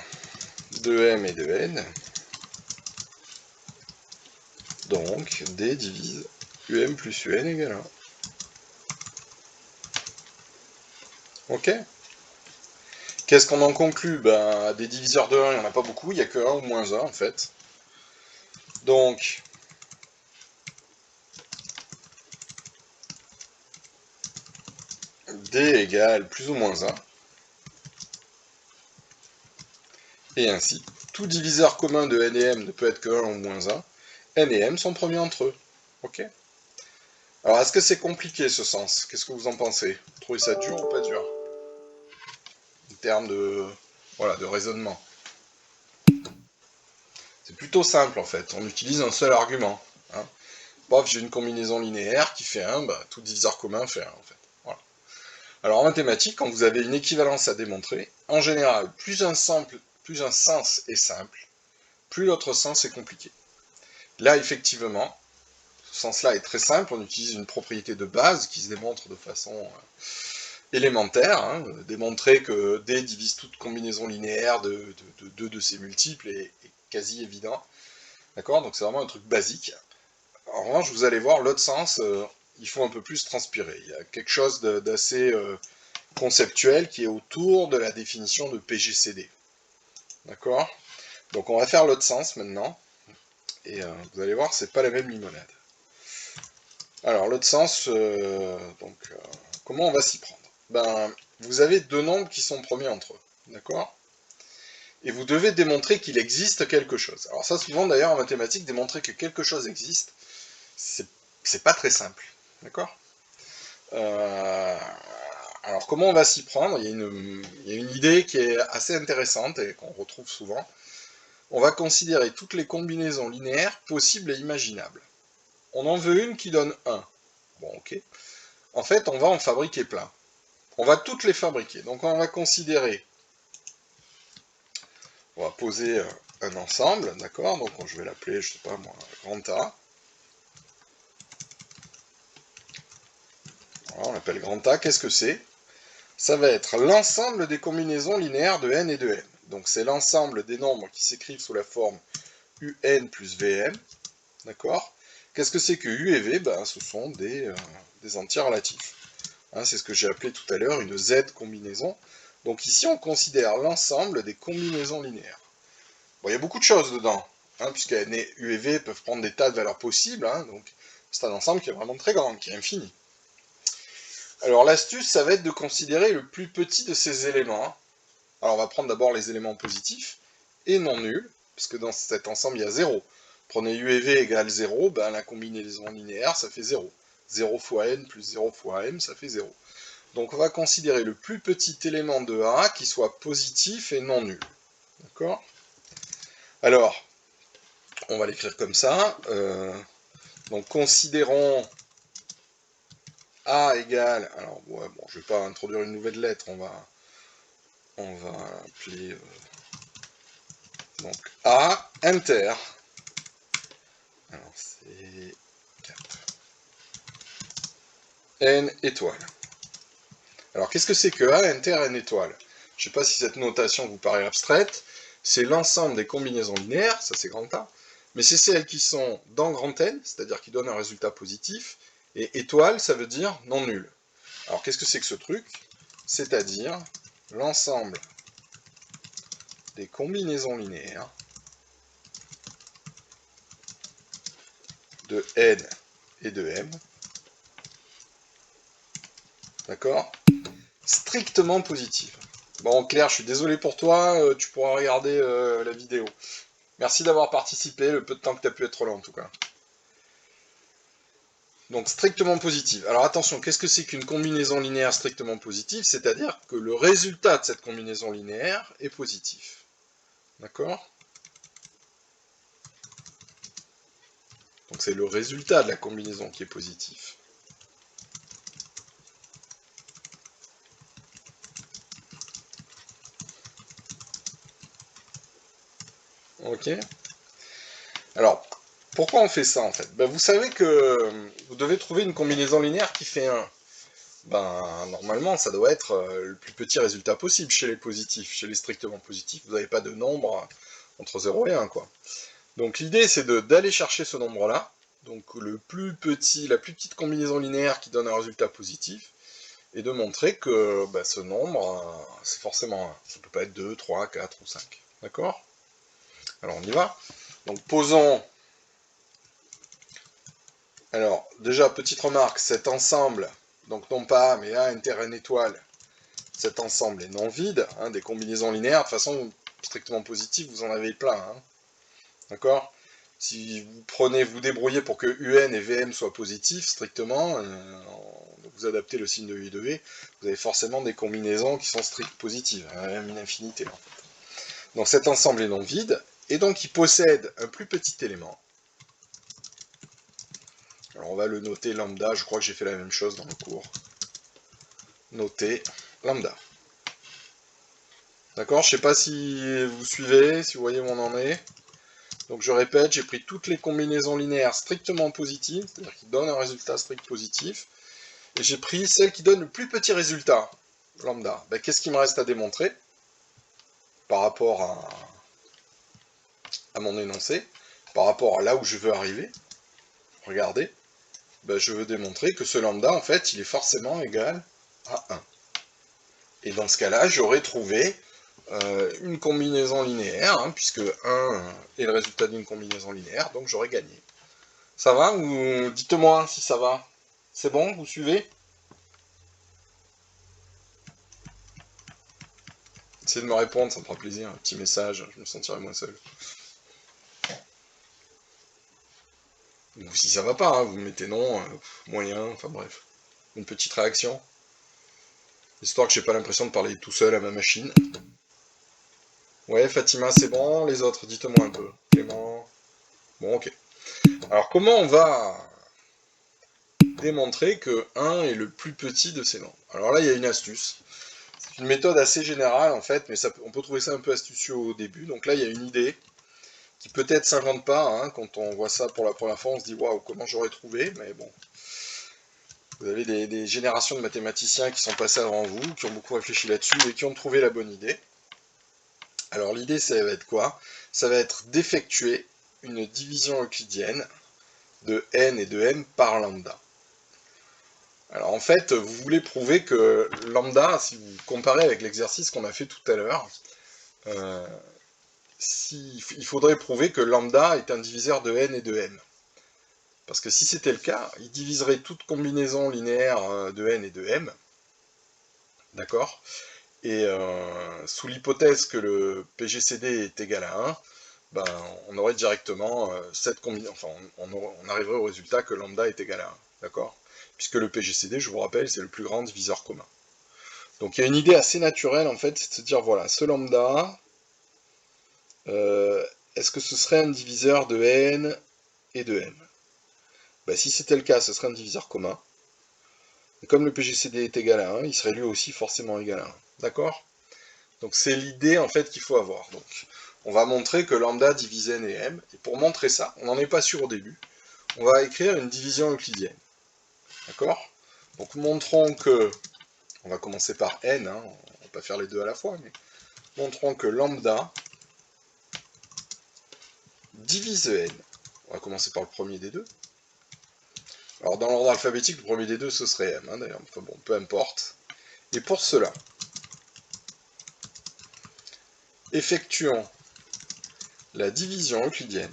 de M et de N. Donc D divise UM plus UN égale 1. Ok? Qu'est-ce qu'on en conclut? Des diviseurs de 1, il n'y en a pas beaucoup, il n'y a que 1 ou moins 1 en fait. Donc, D égale plus ou moins 1. Et ainsi, tout diviseur commun de N et M ne peut être que 1 ou moins 1. N et M sont premiers entre eux. Ok? Alors, est-ce que c'est compliqué ce sens? Qu'est-ce que vous en pensez? Vous trouvez ça dur ou pas dur? En termes de, voilà, de raisonnement. C'est plutôt simple en fait, on utilise un seul argument. Hein. Bref, j'ai une combinaison linéaire qui fait 1, tout diviseur commun fait 1 en fait. Voilà. Alors en mathématiques, quand vous avez une équivalence à démontrer, en général, plus un sens est simple, plus l'autre sens est compliqué. Là, effectivement, ce sens-là est très simple, on utilise une propriété de base qui se démontre de façon élémentaire, hein, démontrer que D divise toute combinaison linéaire de deux de ses multiples est quasi évident. D'accord? Donc c'est vraiment un truc basique. En revanche, vous allez voir, l'autre sens, il faut un peu plus transpirer. Il y a quelque chose d'assez conceptuel qui est autour de la définition de PGCD. D'accord? Donc on va faire l'autre sens maintenant. Et vous allez voir, c'est pas la même limonade. Alors l'autre sens, comment on va s'y prendre? Vous avez deux nombres qui sont premiers entre eux. D'accord? Et vous devez démontrer qu'il existe quelque chose. Alors ça, souvent d'ailleurs en mathématiques, démontrer que quelque chose existe, c'est pas très simple. D'accord? Alors comment on va s'y prendre? Il y a une idée qui est assez intéressante et qu'on retrouve souvent. On va considérer toutes les combinaisons linéaires possibles et imaginables. On en veut une qui donne 1. Bon, ok. En fait, on va en fabriquer plein. On va toutes les fabriquer. Donc on va considérer, on va poser un ensemble, d'accord? Donc je vais l'appeler, je sais pas moi, grand A. Voilà, on l'appelle grand A. Qu'est-ce que c'est? Ça va être l'ensemble des combinaisons linéaires de n et de m. Donc c'est l'ensemble des nombres qui s'écrivent sous la forme un plus vm. D'accord? Qu'est-ce que c'est que u et v? Ce sont des entiers relatifs. Hein, c'est ce que j'ai appelé tout à l'heure une z combinaison. Donc ici on considère l'ensemble des combinaisons linéaires. Bon, il y a beaucoup de choses dedans, hein, puisque n et u et v peuvent prendre des tas de valeurs possibles. Hein, donc c'est un ensemble qui est vraiment très grand, qui est infini. Alors l'astuce, ça va être de considérer le plus petit de ces éléments. Alors on va prendre d'abord les éléments positifs et non nuls, parce que dans cet ensemble il y a 0. Prenez u et v égale 0, la combinaison linéaire ça fait 0. 0 fois n plus 0 fois m, ça fait 0. Donc on va considérer le plus petit élément de A qui soit positif et non nul. D'accord? Alors, on va l'écrire comme ça. Donc considérons A égale, alors ouais, bon, je ne vais pas introduire une nouvelle lettre, on va appeler donc A inter. Alors c'est 4. N étoile. Alors qu'est-ce que c'est que A inter N étoile? Je ne sais pas si cette notation vous paraît abstraite. c'est l'ensemble des combinaisons linéaires, ça c'est grand A, mais c'est celles qui sont dans grand N, c'est-à-dire qui donnent un résultat positif, et étoile, ça veut dire non nul. Alors qu'est-ce que c'est que ce truc? C'est-à-dire l'ensemble des combinaisons linéaires de N et de M, d'accord, strictement positives. Bon, Claire, je suis désolé pour toi, tu pourras regarder la vidéo. Merci d'avoir participé, le peu de temps que tu as pu être là en tout cas. Donc strictement positive. Alors attention, qu'est-ce que c'est qu'une combinaison linéaire strictement positive? C'est-à-dire que le résultat de cette combinaison linéaire est positif. D'accord? Donc c'est le résultat de la combinaison qui est positif. Ok? Alors, pourquoi on fait ça en fait? Ben, vous savez que vous devez trouver une combinaison linéaire qui fait 1. Ben, normalement, ça doit être le plus petit résultat possible chez les positifs, chez les strictement positifs. Vous n'avez pas de nombre entre 0 et 1, quoi. Donc l'idée, c'est d'aller chercher ce nombre-là, donc la plus petite combinaison linéaire qui donne un résultat positif, et de montrer que ben, ce nombre, c'est forcément 1. Ça peut pas être 2, 3, 4 ou 5. D'accord? Alors on y va. Donc posons... Alors, déjà, petite remarque, cet ensemble, donc non pas A, mais A inter N étoile, cet ensemble est non vide, hein, des combinaisons linéaires, de toute façon, strictement positives, vous en avez plein, hein, d'accord? Si vous prenez, vous débrouillez pour que UN et VM soient positifs, strictement, vous adaptez le signe de U et de V, vous avez forcément des combinaisons qui sont strictes positives, hein, même une infinité, en fait. Donc cet ensemble est non vide, et donc il possède un plus petit élément. Alors on va le noter lambda, je crois que j'ai fait la même chose dans le cours. Noter lambda. D'accord, je ne sais pas si vous suivez, si vous voyez où on en est. Donc je répète, j'ai pris toutes les combinaisons linéaires strictement positives, c'est-à-dire qui donnent un résultat strict positif, et j'ai pris celles qui donnent le plus petit résultat, lambda. Ben, qu'est-ce qu'il me reste à démontrer par rapport à mon énoncé, par rapport à là où je veux arriver? Regardez, ben, je veux démontrer que ce lambda, en fait, il est forcément égal à 1. Et dans ce cas-là, j'aurais trouvé une combinaison linéaire, hein, puisque 1 est le résultat d'une combinaison linéaire, donc j'aurais gagné. Ça va? Ou dites-moi si ça va. C'est bon? Vous suivez? Essayez de me répondre, ça me fera plaisir. Un petit message, je me sentirai moins seul. Ou si ça va pas, hein, vous mettez non, moyen, enfin bref. Une petite réaction. Histoire que j'ai pas l'impression de parler tout seul à ma machine. Ouais, Fatima, c'est bon. Les autres, dites-moi un peu. Clément. Bon, ok. Alors, comment on va démontrer que 1 est le plus petit de ces nombres? Alors là, il y a une astuce. C'est une méthode assez générale, en fait, mais on peut trouver ça un peu astucieux au début. Donc là, il y a une idée qui peut-être s'invente pas, hein, quand on voit ça pour la première fois, on se dit waouh, comment j'aurais trouvé, mais bon. Vous avez des générations de mathématiciens qui sont passés avant vous, qui ont beaucoup réfléchi là-dessus et qui ont trouvé la bonne idée. Alors l'idée, ça va être quoi? Ça va être d'effectuer une division euclidienne de n et de m par lambda. Alors en fait, vous voulez prouver que lambda, si vous comparez avec l'exercice qu'on a fait tout à l'heure, il faudrait prouver que lambda est un diviseur de n et de m. Parce que si c'était le cas, il diviserait toute combinaison linéaire de n et de m, d'accord? Et sous l'hypothèse que le PGCD est égal à 1, ben, on aurait directement cette combinaison, enfin, on arriverait au résultat que lambda est égal à 1, d'accord? Puisque le PGCD, je vous rappelle, c'est le plus grand diviseur commun. Donc il y a une idée assez naturelle, en fait, c'est de se dire, voilà, ce lambda, est-ce que ce serait un diviseur de n et de m? Ben, si c'était le cas, ce serait un diviseur commun. Et comme le PGCD est égal à 1, il serait lui aussi forcément égal à 1. D'accord? Donc c'est l'idée en fait qu'il faut avoir. Donc on va montrer que lambda divise n et m. Et pour montrer ça, on n'en est pas sûr au début, on va écrire une division euclidienne. D'accord? Donc montrons que, on va commencer par n, hein, on va pas faire les deux à la fois, mais montrons que lambda divise n. On va commencer par le premier des deux. Alors dans l'ordre alphabétique, le premier des deux ce serait m, hein, d'ailleurs, enfin bon, peu importe. Et pour cela, effectuons la division euclidienne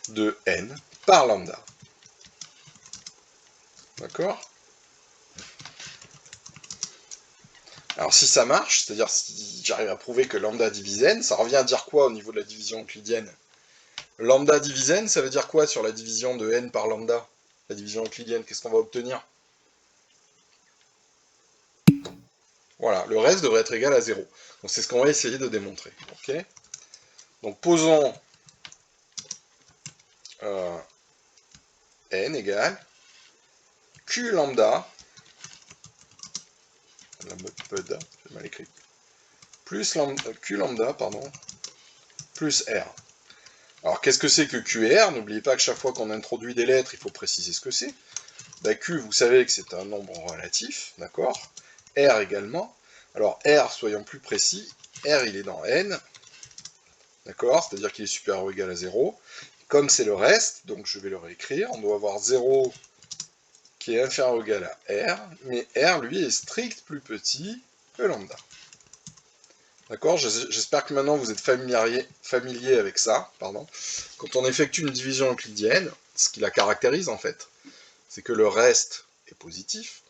de n par lambda. D'accord? Alors si ça marche, c'est-à-dire si j'arrive à prouver que lambda divise n, ça revient à dire quoi au niveau de la division euclidienne? Lambda divise n, ça veut dire quoi sur la division de n par lambda? La division euclidienne, qu'est-ce qu'on va obtenir? Voilà, le reste devrait être égal à 0. Donc c'est ce qu'on va essayer de démontrer. Ok? Donc posons n égale q lambda, j'ai mal écrit, plus lambda, q lambda, pardon, plus r. Alors qu'est-ce que c'est que q et r? N'oubliez pas que chaque fois qu'on introduit des lettres, il faut préciser ce que c'est. Ben, q, vous savez que c'est un nombre relatif, d'accord? R également. Alors R, soyons plus précis, R il est dans n, d'accord? C'est-à-dire qu'il est supérieur ou égal à 0. Comme c'est le reste, donc je vais le réécrire, on doit avoir 0 qui est inférieur ou égal à R, mais R, lui, est strict plus petit que lambda. D'accord? J'espère que maintenant vous êtes familier avec ça, pardon. Quand on effectue une division euclidienne, ce qui la caractérise en fait, c'est que le reste est positif,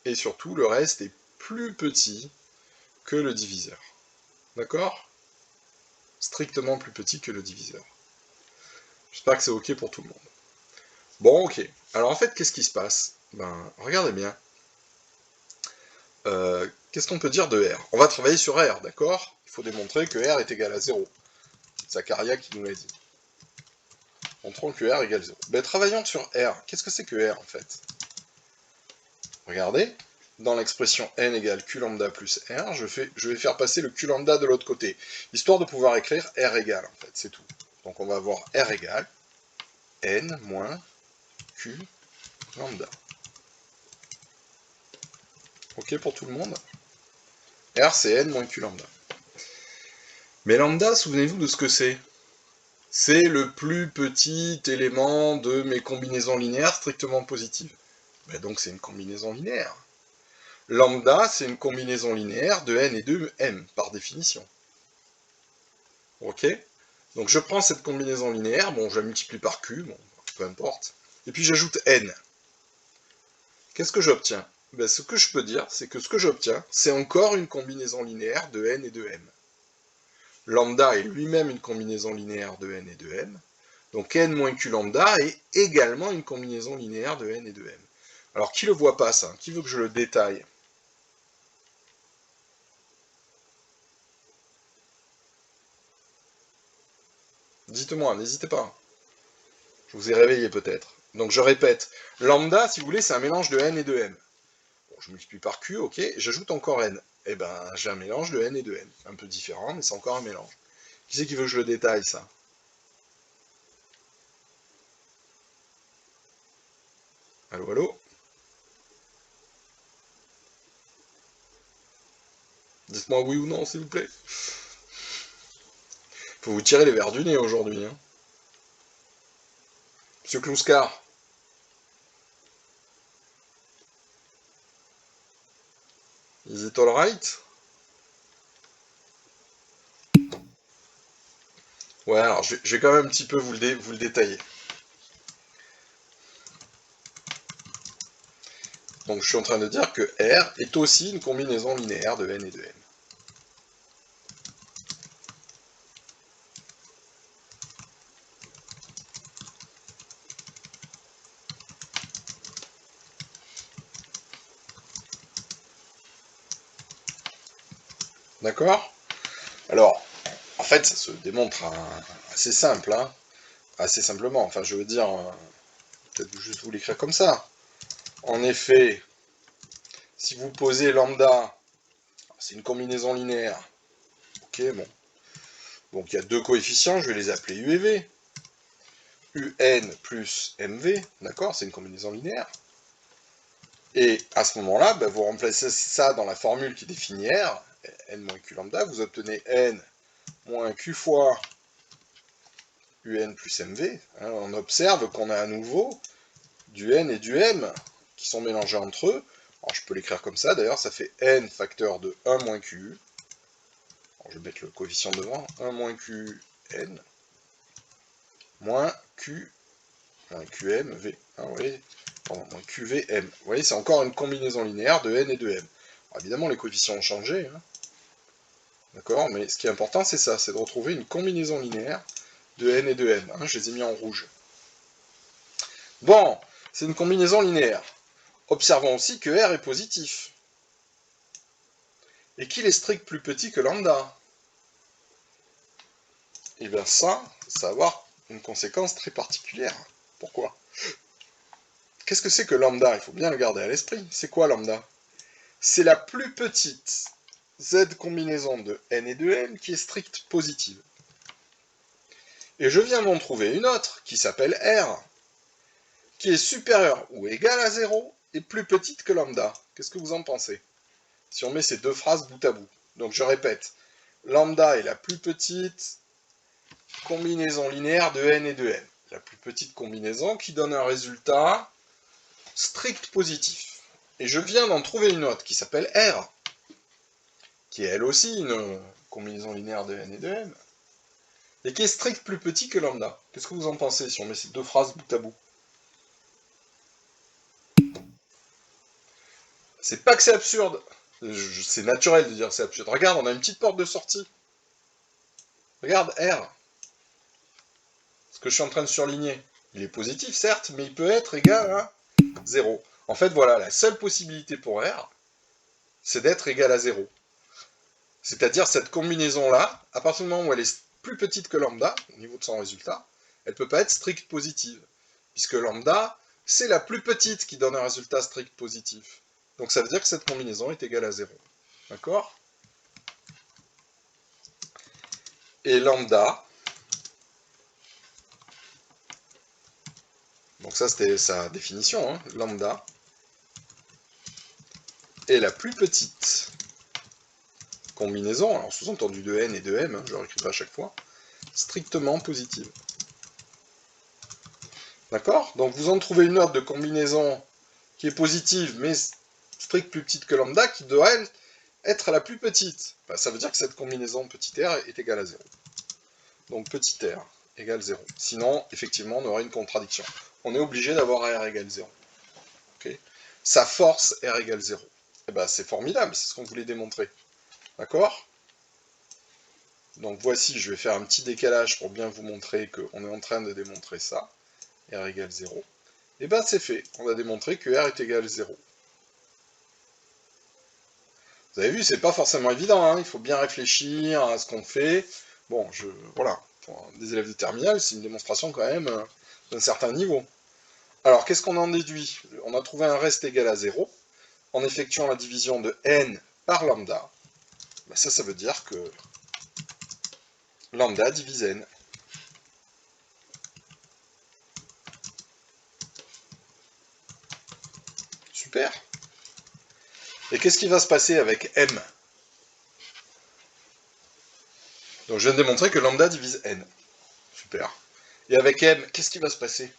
et surtout le reste est plus petit que le diviseur. D'accord? Strictement plus petit que le diviseur. J'espère que c'est ok pour tout le monde. Bon, ok. Alors en fait, qu'est-ce qui se passe? Ben, regardez bien. Qu'est-ce qu'on peut dire de R? On va travailler sur R, d'accord? Il faut démontrer que R est égal à 0. C'est Zacharia qui nous l'a dit. Montrons que R égale 0. Ben, travaillons sur R. Qu'est-ce que c'est que R, en fait? Regardez, dans l'expression n égale q lambda plus R, je vais faire passer le q lambda de l'autre côté, histoire de pouvoir écrire R égale, en fait, c'est tout. Donc on va avoir R égale n moins q lambda. Ok pour tout le monde? R c'est n moins q lambda. Mais lambda, souvenez-vous de ce que c'est. C'est le plus petit élément de mes combinaisons linéaires strictement positives. Ben donc c'est une combinaison linéaire. Lambda, c'est une combinaison linéaire de n et de m, par définition. Ok? Donc je prends cette combinaison linéaire, bon, je la multiplie par q, bon, peu importe, et puis j'ajoute n. Qu'est-ce que j'obtiens? Ben, ce que je peux dire, c'est que ce que j'obtiens, c'est encore une combinaison linéaire de n et de m. Lambda est lui-même une combinaison linéaire de n et de m, donc n moins q lambda est également une combinaison linéaire de n et de m. Alors qui le voit pas ça? Qui veut que je le détaille? Dites-moi, n'hésitez pas. Je vous ai réveillé peut-être. Donc je répète, lambda, si vous voulez, c'est un mélange de n et de m. Bon, je multiplie par q, ok, j'ajoute encore n. Eh ben, j'ai un mélange de n et de m. Un peu différent, mais c'est encore un mélange. Qui c'est qui veut que je le détaille, ça? Allô, allô? Dites-moi oui ou non, s'il vous plaît. Faut vous tirer les verres du nez aujourd'hui, hein. Monsieur Klouskar. Is it alright? Ouais, alors je vais quand même un petit peu vous le détailler. Donc je suis en train de dire que R est aussi une combinaison linéaire de n et de m. D'accord? Alors, en fait, ça se démontre assez simple, hein. Assez simplement. Enfin, je veux dire, peut-être juste vous l'écrire comme ça. En effet, si vous posez lambda, c'est une combinaison linéaire. Ok, bon. Donc il y a deux coefficients, je vais les appeler U et V. UN plus MV, d'accord, c'est une combinaison linéaire. Et à ce moment-là, bah, vous remplacez ça dans la formule qui définit R, n moins q lambda, vous obtenez n moins q fois un plus mv. Hein, on observe qu'on a à nouveau du n et du m qui sont mélangés entre eux. Alors je peux l'écrire comme ça, d'ailleurs ça fait n facteur de 1 moins q. Alors, je vais mettre le coefficient devant, 1 moins q n moins q moins qm v. Hein, vous voyez, pardon, moins qvm. Vous voyez, c'est encore une combinaison linéaire de n et de m. Alors, évidemment, les coefficients ont changé. Hein. D'accord, mais ce qui est important, c'est ça, c'est de retrouver une combinaison linéaire de n et de m. Hein, je les ai mis en rouge. Bon, c'est une combinaison linéaire. Observons aussi que R est positif. Et qu'il est strict plus petit que lambda. Et bien ça va avoir une conséquence très particulière. Pourquoi? Qu'est-ce que c'est que lambda? Il faut bien le garder à l'esprit. C'est quoi lambda? C'est la plus petite z combinaison de n et de m qui est stricte positive. Et je viens d'en trouver une autre qui s'appelle R, qui est supérieure ou égale à 0 et plus petite que lambda. Qu'est-ce que vous en pensez? Si on met ces deux phrases bout à bout. Donc je répète, lambda est la plus petite combinaison linéaire de n et de m. La plus petite combinaison qui donne un résultat strict positif. Et je viens d'en trouver une autre qui s'appelle R, qui est elle aussi une combinaison linéaire de n et de m, et qui est strict plus petit que lambda. Qu'est-ce que vous en pensez si on met ces deux phrases bout à bout? C'est pas que c'est absurde, c'est naturel de dire que c'est absurde. Regarde, on a une petite porte de sortie. Regarde, R. Ce que je suis en train de surligner. Il est positif, certes, mais il peut être égal à 0. En fait, voilà, la seule possibilité pour R, c'est d'être égal à 0. C'est-à-dire cette combinaison-là, à partir du moment où elle est plus petite que lambda, au niveau de son résultat, elle ne peut pas être stricte positive. Puisque lambda, c'est la plus petite qui donne un résultat strict positif. Donc ça veut dire que cette combinaison est égale à 0. D'accord? Et lambda, donc ça c'était sa définition, hein, lambda est la plus petite combinaison, alors sous-entendu de n et de m, hein, je le réécrirai à chaque fois, strictement positive. D'accord? Donc vous en trouvez une autre de combinaison qui est positive, mais strict plus petite que lambda, qui doit, elle, être la plus petite. Ben, ça veut dire que cette combinaison petit r est égale à 0. Donc petit r égale 0. Sinon, effectivement, on aurait une contradiction. On est obligé d'avoir r égale 0. Okay? Ça force r égale 0. Et ben c'est formidable, c'est ce qu'on voulait démontrer. D'accord? Donc voici, je vais faire un petit décalage pour bien vous montrer qu'on est en train de démontrer ça. R égale 0. Et bien c'est fait, on a démontré que R est égal à 0. Vous avez vu, c'est pas forcément évident, hein, il faut bien réfléchir à ce qu'on fait. Bon, voilà, pour des élèves de terminale, c'est une démonstration quand même d'un certain niveau. Alors, qu'est-ce qu'on en déduit? On a trouvé un reste égal à 0, en effectuant la division de n par lambda. Ben ça veut dire que lambda divise n. Super. Et qu'est-ce qui va se passer avec m? Donc je viens de démontrer que lambda divise n. Super. Et avec m, qu'est-ce qui va se passer?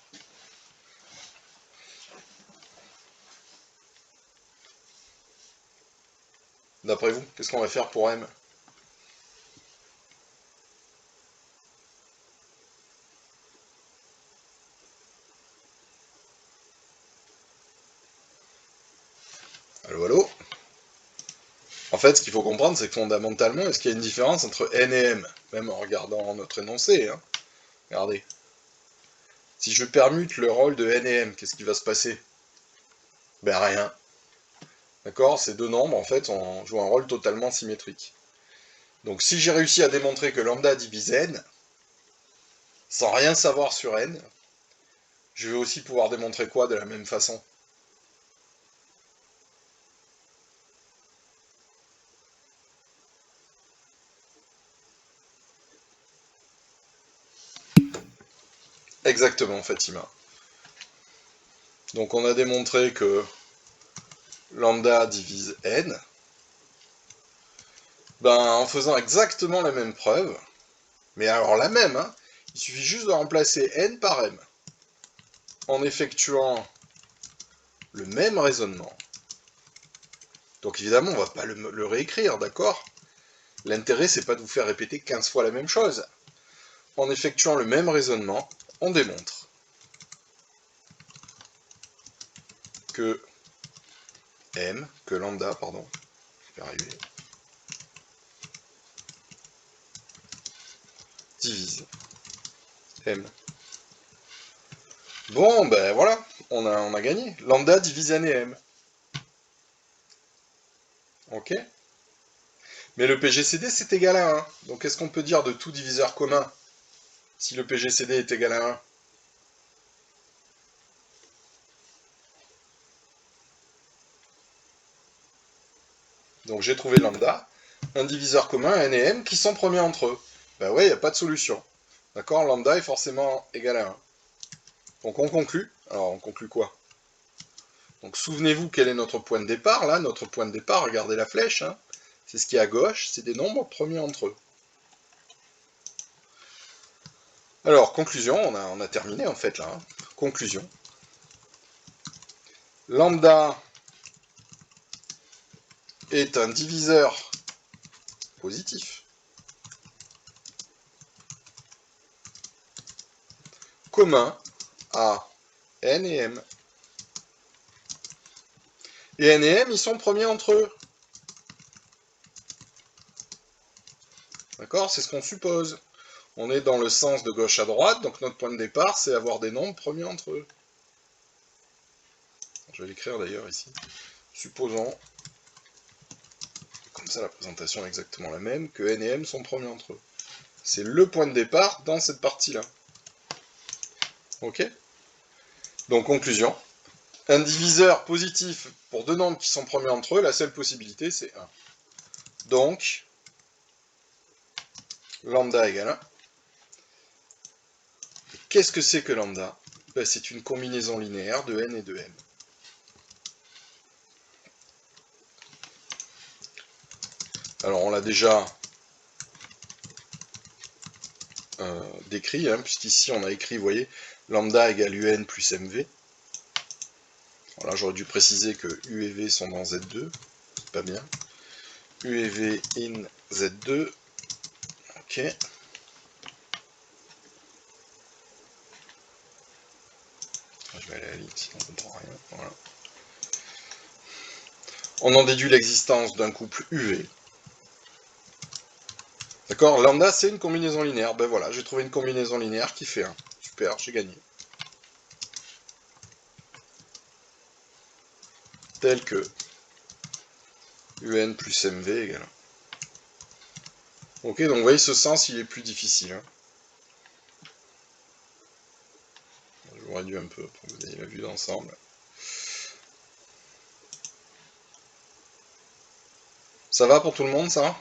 D'après vous, qu'est-ce qu'on va faire pour m? Allô, allô? En fait, ce qu'il faut comprendre, c'est que fondamentalement, est-ce qu'il y a une différence entre n et m? Même en regardant notre énoncé, hein. Regardez. Si je permute le rôle de n et m, qu'est-ce qui va se passer? Ben rien. D'accord? Ces deux nombres, en fait, jouent un rôle totalement symétrique. Donc si j'ai réussi à démontrer que lambda divise n, sans rien savoir sur n, je vais aussi pouvoir démontrer quoi de la même façon? Exactement, Fatima. Donc on a démontré que lambda divise n, Ben, en faisant exactement la même preuve, mais alors la même, hein, il suffit juste de remplacer n par m, en effectuant le même raisonnement. Donc évidemment, on va pas le réécrire, d'accord? L'intérêt, c'est pas de vous faire répéter 15 fois la même chose. En effectuant le même raisonnement, on démontre que lambda, pardon, je vais y arriver, divise m. Bon, ben voilà, on a gagné. Lambda divise n et m. Ok? Mais le PGCD, c'est égal à 1. Donc qu'est-ce qu'on peut dire de tout diviseur commun si le PGCD est égal à 1? Donc j'ai trouvé lambda, un diviseur commun, n et m, qui sont premiers entre eux. Ben ouais, il n'y a pas de solution. D'accord? Lambda est forcément égal à 1. Donc on conclut. Alors on conclut quoi? Donc souvenez-vous quel est notre point de départ, là. Notre point de départ, regardez la flèche, hein. C'est ce qui est à gauche, c'est des nombres premiers entre eux. Alors, conclusion, on a terminé en fait là. Hein. Conclusion. Lambda est un diviseur positif commun à n et m. Et n et m, ils sont premiers entre eux. D'accord? C'est ce qu'on suppose. On est dans le sens de gauche à droite, donc notre point de départ, c'est avoir des nombres premiers entre eux. Je vais l'écrire d'ailleurs ici. Supposons, comme ça la présentation est exactement la même, que n et m sont premiers entre eux. C'est le point de départ dans cette partie-là. Ok? Donc conclusion. Un diviseur positif pour deux nombres qui sont premiers entre eux, la seule possibilité c'est 1. Donc, lambda égale 1. Qu'est-ce que c'est que lambda? Ben, c'est une combinaison linéaire de n et de m. Alors on l'a déjà décrit, hein, puisqu'ici on a écrit, vous voyez, lambda égale un plus mv. Alors là j'aurais dû préciser que u et v sont dans z2, c'est pas bien. u et v in z2, ok. Je vais aller à la ligne, sinon on ne comprend rien. Voilà. On en déduit l'existence d'un couple UV. D'accord? Lambda, c'est une combinaison linéaire. Ben voilà, j'ai trouvé une combinaison linéaire qui fait 1. Super, j'ai gagné. Tel que un plus mv égale 1. Ok, donc vous voyez, ce sens, il est plus difficile. Hein. Je vous réduis un peu pour que vous ayez la vue d'ensemble. Ça va pour tout le monde, ça?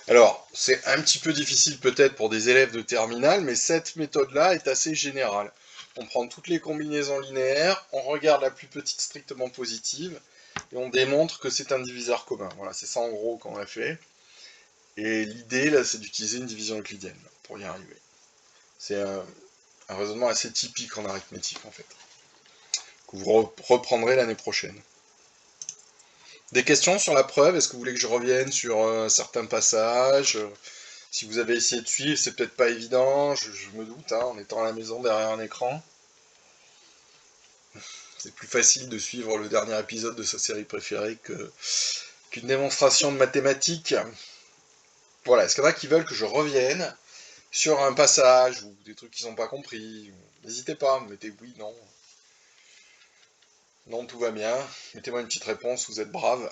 Alors, c'est un petit peu difficile peut-être pour des élèves de terminale, mais cette méthode-là est assez générale. On prend toutes les combinaisons linéaires, on regarde la plus petite strictement positive, et on démontre que c'est un diviseur commun. Voilà, c'est ça en gros qu'on a fait. Et l'idée, là, c'est d'utiliser une division euclidienne pour y arriver. C'est un raisonnement assez typique en arithmétique, en fait, que vous reprendrez l'année prochaine. Des questions sur la preuve? Est-ce que vous voulez que je revienne sur certains passages? Si vous avez essayé de suivre, c'est peut-être pas évident, je me doute, hein, en étant à la maison derrière un écran. C'est plus facile de suivre le dernier épisode de sa série préférée qu'une démonstration de mathématiques. Voilà, est-ce qu'il y en a qui veulent que je revienne sur un passage ou des trucs qu'ils n'ont pas compris? N'hésitez pas, mettez oui, non. Non, tout va bien. Mettez-moi une petite réponse, vous êtes brave.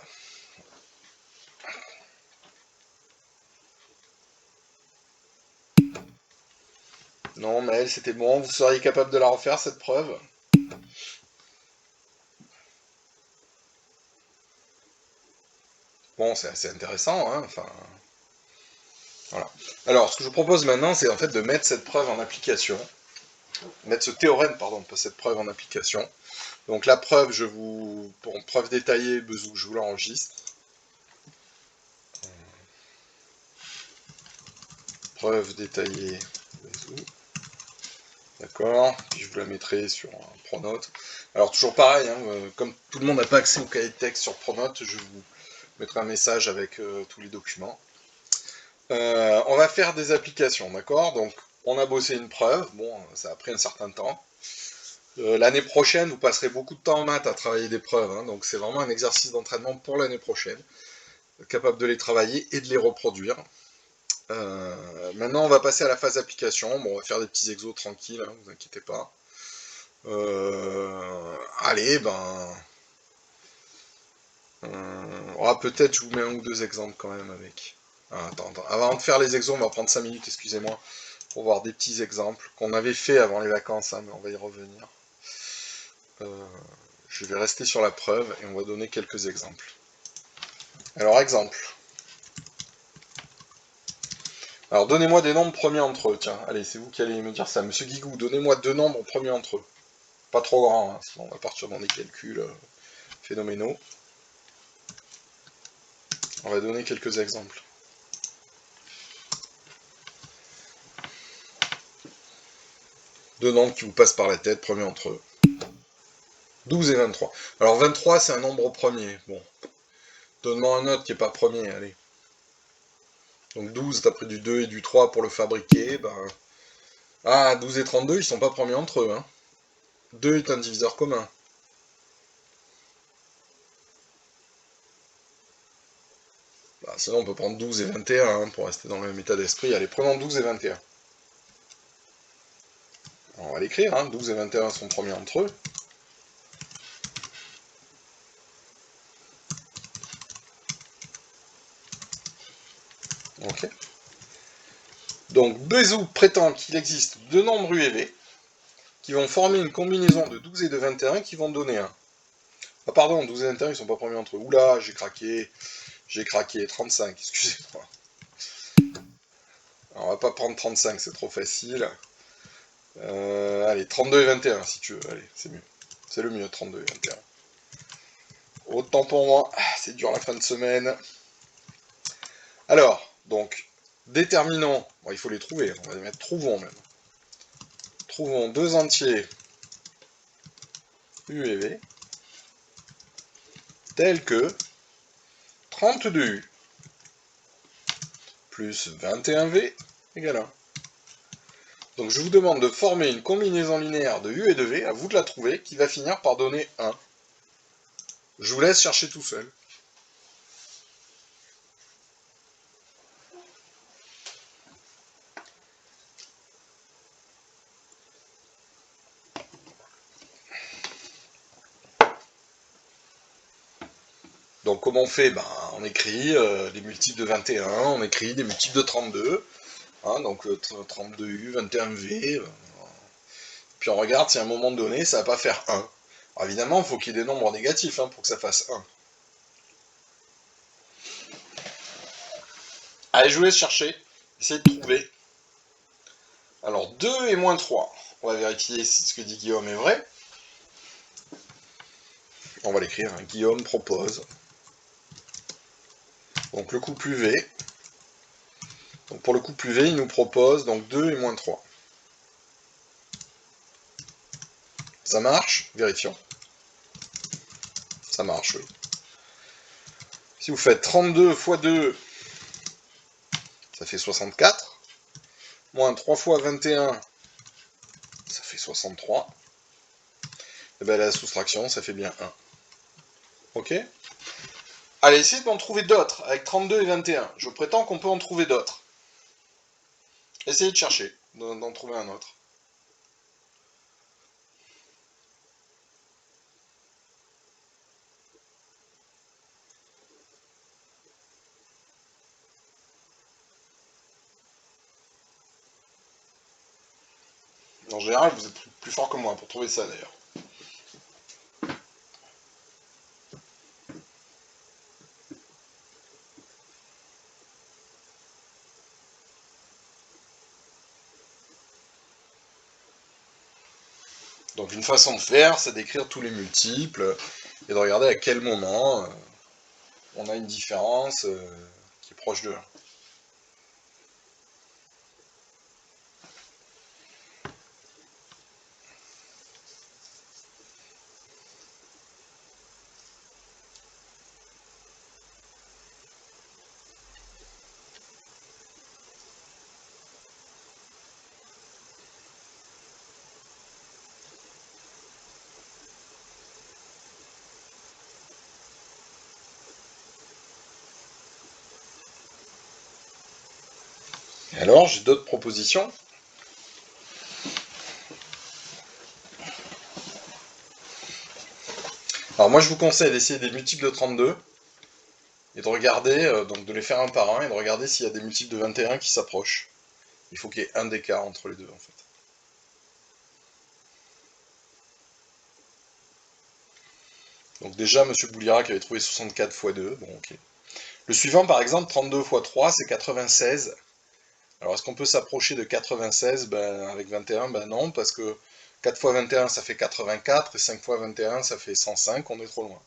Non, Maël, c'était bon. Vous seriez capable de la refaire, cette preuve? Bon, c'est assez intéressant, hein. Enfin, voilà. Alors, ce que je vous propose maintenant, c'est en fait de mettre cette preuve en application. Mettre ce théorème, pardon, pas cette preuve en application. Donc la preuve, pour preuve détaillée, je vous l'enregistre. preuve détaillée. D'accord, puis je vous la mettrai sur Pronote. Alors toujours pareil, hein, comme tout le monde n'a pas accès au cahier de texte sur Pronote, je vous mettrai un message avec tous les documents. On va faire des applications, d'accord? Donc on a bossé une preuve, bon, ça a pris un certain temps. L'année prochaine, vous passerez beaucoup de temps en maths à travailler des preuves, hein, donc c'est vraiment un exercice d'entraînement pour l'année prochaine, capable de les travailler et de les reproduire. Maintenant, on va passer à la phase application. Bon, on va faire des petits exos tranquilles, hein, vous inquiétez pas. Allez, peut-être je vous mets un ou deux exemples quand même avec. Ah, attends. Avant de faire les exos, on va prendre 5 minutes, excusez-moi, pour voir des petits exemples qu'on avait fait avant les vacances, hein, mais on va y revenir. Je vais rester sur la preuve et on va donner quelques exemples. Alors, exemple. Alors, donnez-moi des nombres premiers entre eux. Tiens, allez, c'est vous qui allez me dire ça. Monsieur Guigou, donnez-moi 2 nombres premiers entre eux. Pas trop grands, hein, sinon on va partir dans des calculs phénoménaux. On va donner quelques exemples. Deux nombres qui vous passent par la tête, premiers entre eux. 12 et 23. Alors 23, c'est un nombre premier. Bon. Donne-moi un autre qui n'est pas premier, allez. Donc 12, t'as pris du 2 et du 3 pour le fabriquer. Ah, 12 et 32, ils sont pas premiers entre eux. Hein. 2 est un diviseur commun. Sinon, on peut prendre 12 et 21 hein, pour rester dans le même état d'esprit. Allez, prenons 12 et 21. On va l'écrire, hein. 12 et 21 sont premiers entre eux. Ok. Donc, Bézout prétend qu'il existe deux nombres U et V qui vont former une combinaison de 12 et de 21 qui vont donner 1. Ah pardon, 12 et 21, ils sont pas premiers entre eux. Oula, j'ai craqué, 35, excusez-moi. Alors, on va pas prendre 35, c'est trop facile. Allez, 32 et 21, si tu veux, allez, c'est mieux. C'est le mieux, 32 et 21. Autant pour moi, c'est dur la fin de semaine. Alors, donc, déterminons, bon, il faut les trouver, on va les mettre trouvons même. Trouvons deux entiers U et V, tels que 32U plus 21V égale 1. Donc je vous demande de former une combinaison linéaire de U et de V, à vous de la trouver, qui va finir par donner 1. Je vous laisse chercher tout seul. Donc comment on fait? On écrit des multiples de 21, on écrit des multiples de 32, hein, donc 32U, 21V, puis on regarde si à un moment donné ça va pas faire 1. Alors évidemment, il faut qu'il y ait des nombres négatifs hein, pour que ça fasse 1. Allez, je vous laisse chercher, essayez de trouver. Alors 2 et moins 3, on va vérifier si ce que dit Guillaume est vrai. On va l'écrire, hein. Guillaume propose. Donc le couple UV. Donc pour le couple UV, il nous propose donc 2 et moins 3. Ça marche? Vérifions. Ça marche, oui. Si vous faites 32 fois 2, ça fait 64. Moins 3 fois 21, ça fait 63. Et bien la soustraction, ça fait bien 1. Ok? Allez, essayez d'en trouver d'autres, avec 32 et 21. Je prétends qu'on peut en trouver d'autres. Essayez de chercher, d'en trouver un autre. En général, vous êtes plus fort que moi pour trouver ça d'ailleurs. Donc une façon de faire, c'est d'écrire tous les multiples et de regarder à quel moment on a une différence qui est proche de 1. Et alors, j'ai d'autres propositions. Alors moi, je vous conseille d'essayer des multiples de 32 et de regarder, donc de les faire un par un et de regarder s'il y a des multiples de 21 qui s'approchent. Il faut qu'il y ait un d'écart entre les deux, en fait. Donc déjà, M. Boulirac avait trouvé 64 x 2, bon ok. Le suivant, par exemple, 32 x 3, c'est 96. Alors, est-ce qu'on peut s'approcher de 96 avec 21? Ben non, parce que 4 x 21, ça fait 84, et 5 x 21, ça fait 105, on est trop loin.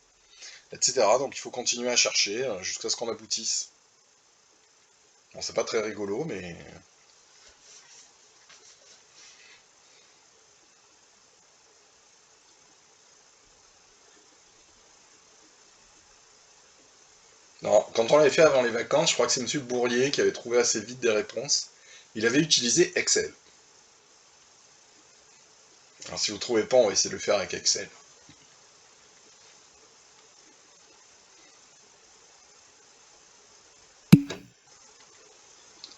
Etc. Donc il faut continuer à chercher jusqu'à ce qu'on aboutisse. Bon, c'est pas très rigolo, mais... Non, quand on l'avait fait avant les vacances, je crois que c'est M. Bourrier qui avait trouvé assez vite des réponses. Il avait utilisé Excel. Alors si vous ne trouvez pas, on va essayer de le faire avec Excel.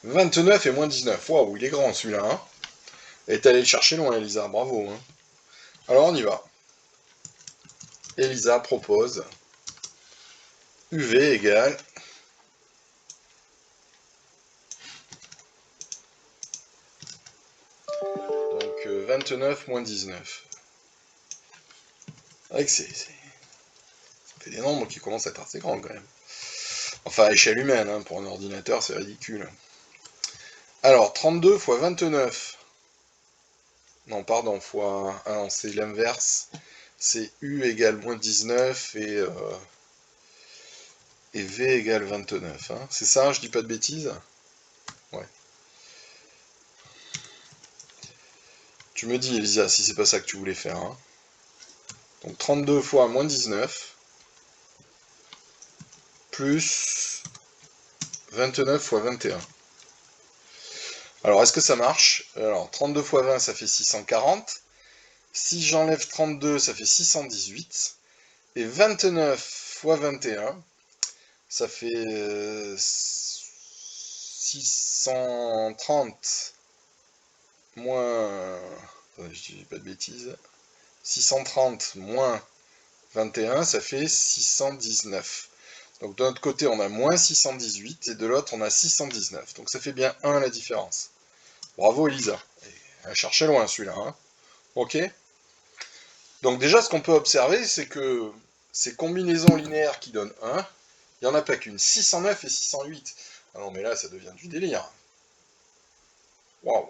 29 et moins 19. Waouh, il est grand celui-là, hein. Elle est allée le chercher loin, Elisa, bravo. Hein. Alors on y va. Elisa propose UV égale... Donc 29 moins 19. C'est vrai que ça fait des nombres qui commencent à être assez grands quand même. Enfin, à échelle humaine, hein, pour un ordinateur, c'est ridicule. Alors, 32 fois 29. Non, pardon, fois... Ah non, c'est l'inverse. C'est U égale moins 19 et V égale 29. Hein. C'est ça, je dis pas de bêtises? Ouais. Tu me dis, Elisa, si c'est pas ça que tu voulais faire. Hein. Donc 32 fois moins 19 plus 29 fois 21. Alors, est-ce que ça marche? Alors, 32 fois 20, ça fait 640. Si j'enlève 32, ça fait 618. Et 29 fois 21, ça fait 630 moins... Attendez, je dis pas de bêtises. 630 moins 21, ça fait 619. Donc de notre côté, on a moins 618 et de l'autre, on a 619. Donc ça fait bien 1 la différence. Bravo Elisa. Elle cherchait loin celui-là. Hein. Ok. Donc déjà, ce qu'on peut observer, c'est que ces combinaisons linéaires qui donnent 1, il n'y en a pas qu'une. 609 et 608. Ah non, mais là, ça devient du délire. Waouh.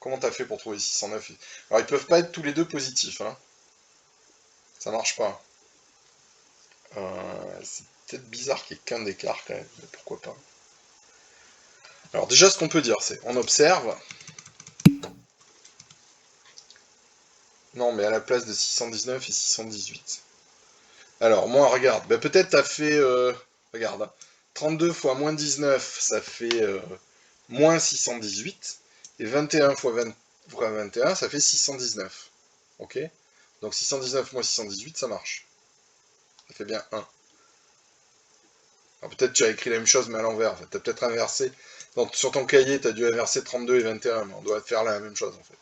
Comment t'as fait pour trouver 609? Alors, ils peuvent pas être tous les deux positifs. Hein. Ça marche pas. C'est peut-être bizarre qu'il y ait qu'un d'écart quand même, mais pourquoi pas. Alors déjà, ce qu'on peut dire, c'est, on observe. Non, mais à la place de 619 et 618. Alors, moi, regarde, peut-être t'as fait... regarde, hein, 32 fois moins 19, ça fait moins 618. Et 21 fois 21, ça fait 619. Ok? Donc 619 moins 618, ça marche. Ça fait bien 1. Alors peut-être tu as écrit la même chose, mais à l'envers. En fait. Tu as peut-être inversé. Donc, sur ton cahier, tu as dû inverser 32 et 21, mais on doit faire la même chose, en fait.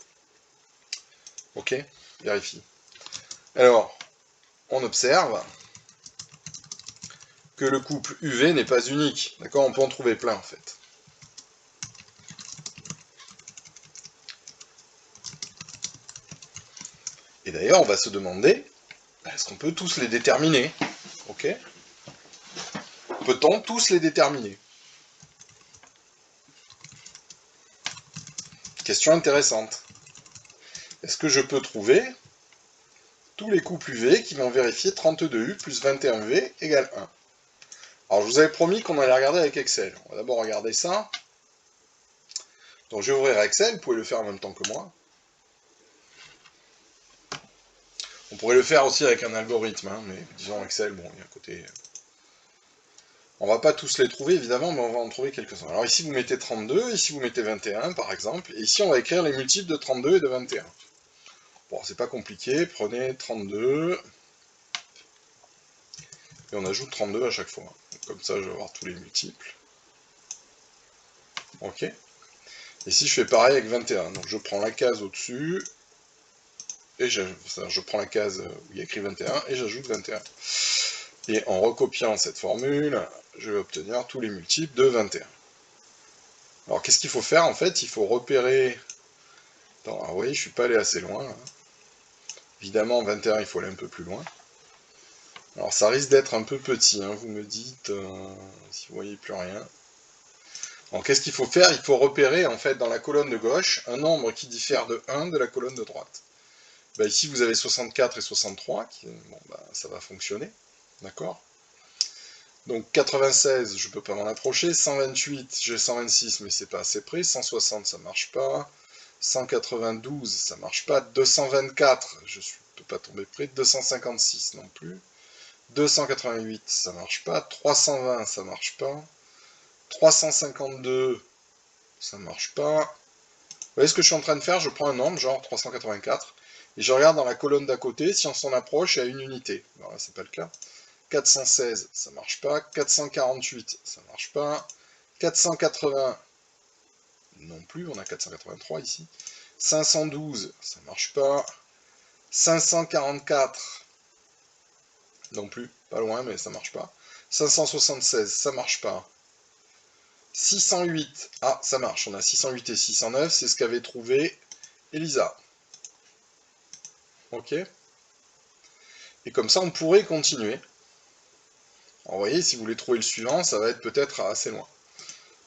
Ok? Vérifie. Alors, on observe que le couple UV n'est pas unique. D'accord? On peut en trouver plein, en fait. Et d'ailleurs, on va se demander, est-ce qu'on peut tous les déterminer? Ok? Peut-on tous les déterminer? Question intéressante. Est-ce que je peux trouver tous les couples UV qui vont vérifier 32U plus 21V égale 1? Alors, je vous avais promis qu'on allait regarder avec Excel. On va d'abord regarder ça. Donc, je vais ouvrir Excel. Vous pouvez le faire en même temps que moi. On pourrait le faire aussi avec un algorithme, hein, mais disons Excel, bon, il y a un côté... On va pas tous les trouver, évidemment, mais on va en trouver quelques-uns. Alors ici, vous mettez 32, ici, vous mettez 21, par exemple, et ici, on va écrire les multiples de 32 et de 21. Bon, c'est pas compliqué, prenez 32, et on ajoute 32 à chaque fois. Donc, comme ça, je vais avoir tous les multiples. Ok. Et si je fais pareil avec 21, donc je prends la case au-dessus, et je prends la case où il y a écrit 21, et j'ajoute 21. Et en recopiant cette formule, je vais obtenir tous les multiples de 21. Alors qu'est-ce qu'il faut faire en fait? Il faut repérer... Attends, ah oui, je suis pas allé assez loin. Hein. Évidemment, 21, il faut aller un peu plus loin. Alors ça risque d'être un peu petit, hein, vous me dites, si vous voyez plus rien. Alors qu'est-ce qu'il faut faire? Il faut repérer en fait dans la colonne de gauche un nombre qui diffère de 1 de la colonne de droite. Bah, ici vous avez 64 et 63, bon, bah, ça va fonctionner, d'accord? Donc 96, je peux pas m'en approcher, 128, j'ai 126 mais c'est pas assez près, 160 ça marche pas, 192 ça marche pas, 224 je peux pas tomber près, 256 non plus, 288 ça marche pas, 320 ça marche pas, 352 ça marche pas. Vous voyez ce que je suis en train de faire? Je prends un nombre, genre 384, et je regarde dans la colonne d'à côté si on s'en approche à une unité. Alors là, c'est pas le cas. 416, ça marche pas. 448, ça marche pas. 480, non plus, on a 483 ici. 512, ça marche pas. 544, non plus, pas loin, mais ça marche pas. 576, ça marche pas. 608, ah, ça marche, on a 608 et 609, c'est ce qu'avait trouvé Elisa. Ok. Et comme ça, on pourrait continuer. Alors, vous voyez, si vous voulez trouver le suivant, ça va être peut-être assez loin.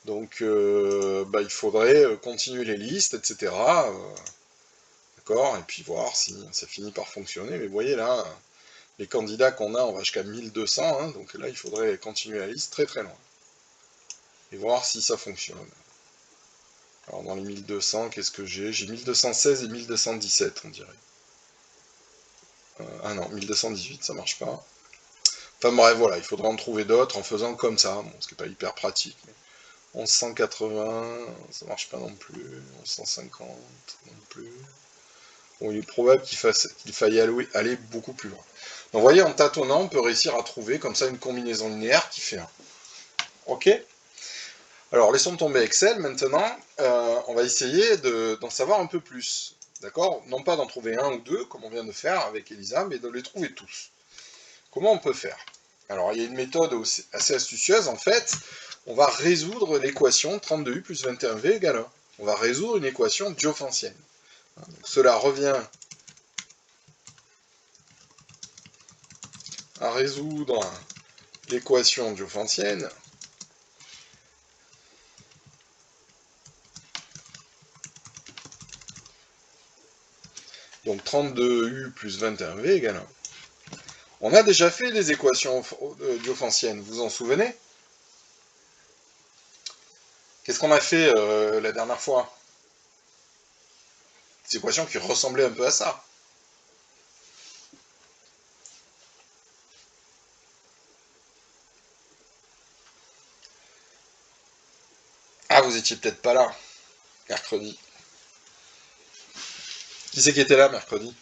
Donc, bah, il faudrait continuer les listes, etc. D'accord. Et puis voir si ça finit par fonctionner. Mais vous voyez là, les candidats qu'on a, on va jusqu'à 1200. Hein, donc là, il faudrait continuer la liste très très loin. Et voir si ça fonctionne. Alors, dans les 1200, qu'est-ce que j'ai? J'ai 1216 et 1217, on dirait. Ah non, 1218, ça marche pas. Enfin bref, voilà, il faudra en trouver d'autres en faisant comme ça, bon, ce qui n'est pas hyper pratique. Mais 1180, ça marche pas non plus. 1150, non plus. Bon, il est probable qu'il faille aller beaucoup plus loin. Donc vous voyez, en tâtonnant, on peut réussir à trouver comme ça une combinaison linéaire qui fait 1. Ok? Alors, laissons tomber Excel maintenant. On va essayer d'en savoir un peu plus. D'accord? Non pas d'en trouver un ou deux, comme on vient de faire avec Elisa, mais de les trouver tous. Comment on peut faire? Alors, il y a une méthode assez astucieuse, en fait. On va résoudre l'équation 32u plus 21v égale 1. On va résoudre une équation diophantienne. Donc, cela revient à résoudre l'équation diophantienne. Donc 32u plus 21v égale 1. On a déjà fait des équations diophantiennes, vous vous en souvenez? Qu'est-ce qu'on a fait la dernière fois? Des équations qui ressemblaient un peu à ça. Ah, vous étiez peut-être pas là, mercredi. Qui c'est qui était là mercredi?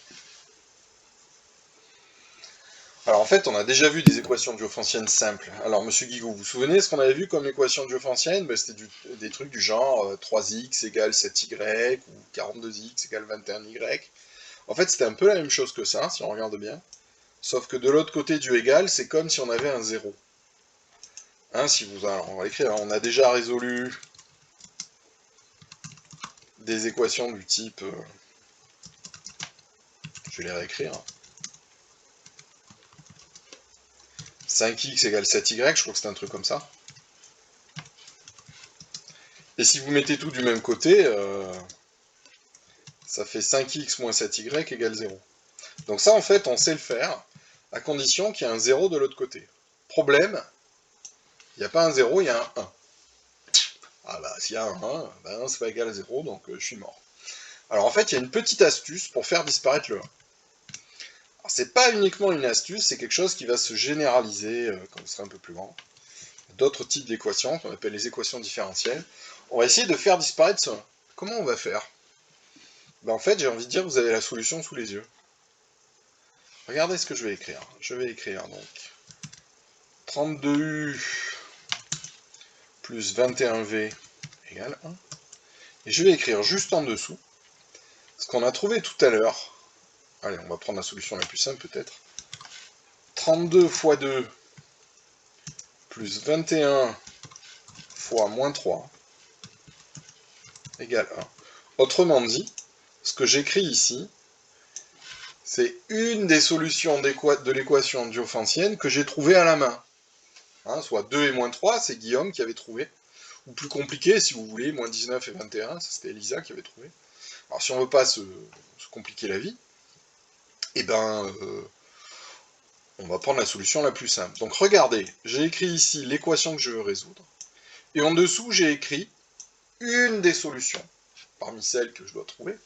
Alors en fait, on a déjà vu des équations diophantiennes simples. Alors monsieur Guigou, vous vous souvenez ce qu'on avait vu comme équation diophantienne? Ben, c'était des trucs du genre 3x égale 7y ou 42x égale 21y. En fait, c'était un peu la même chose que ça, si on regarde bien. Sauf que de l'autre côté du égal, c'est comme si on avait un 0. Hein, alors, on va l'écrire, on a déjà résolu des équations du type... je vais les réécrire. 5x égale 7y, je crois que c'est un truc comme ça. Et si vous mettez tout du même côté, ça fait 5x moins 7y égale 0. Donc ça, en fait, on sait le faire, à condition qu'il y ait un 0 de l'autre côté. Problème, il n'y a pas un 0, il y a un 1. Ah bah, s'il y a un 1, ben, c'est pas égal à 0, donc je suis mort. Alors en fait, il y a une petite astuce pour faire disparaître le 1. C'est pas uniquement une astuce, c'est quelque chose qui va se généraliser quand vous serez un peu plus grand. D'autres types d'équations, qu'on appelle les équations différentielles. On va essayer de faire disparaître ce 1. Comment on va faire? Ben, en fait, j'ai envie de dire que vous avez la solution sous les yeux. Regardez ce que je vais écrire. Je vais écrire donc 32u plus 21v égale 1. Et je vais écrire juste en dessous ce qu'on a trouvé tout à l'heure. Allez, on va prendre la solution la plus simple peut-être. 32 fois 2 plus 21 fois moins 3 égale 1. Autrement dit, ce que j'écris ici, c'est une des solutions de l'équation diophantienne que j'ai trouvée à la main. Hein, soit 2 et moins 3, c'est Guillaume qui avait trouvé. Ou plus compliqué, si vous voulez, moins 19 et 21, ça c'était Elisa qui avait trouvé. Alors si on ne veut pas se compliquer la vie, eh ben, on va prendre la solution la plus simple. Donc regardez, j'ai écrit ici l'équation que je veux résoudre. Et en dessous, j'ai écrit une des solutions, parmi celles que je dois trouver,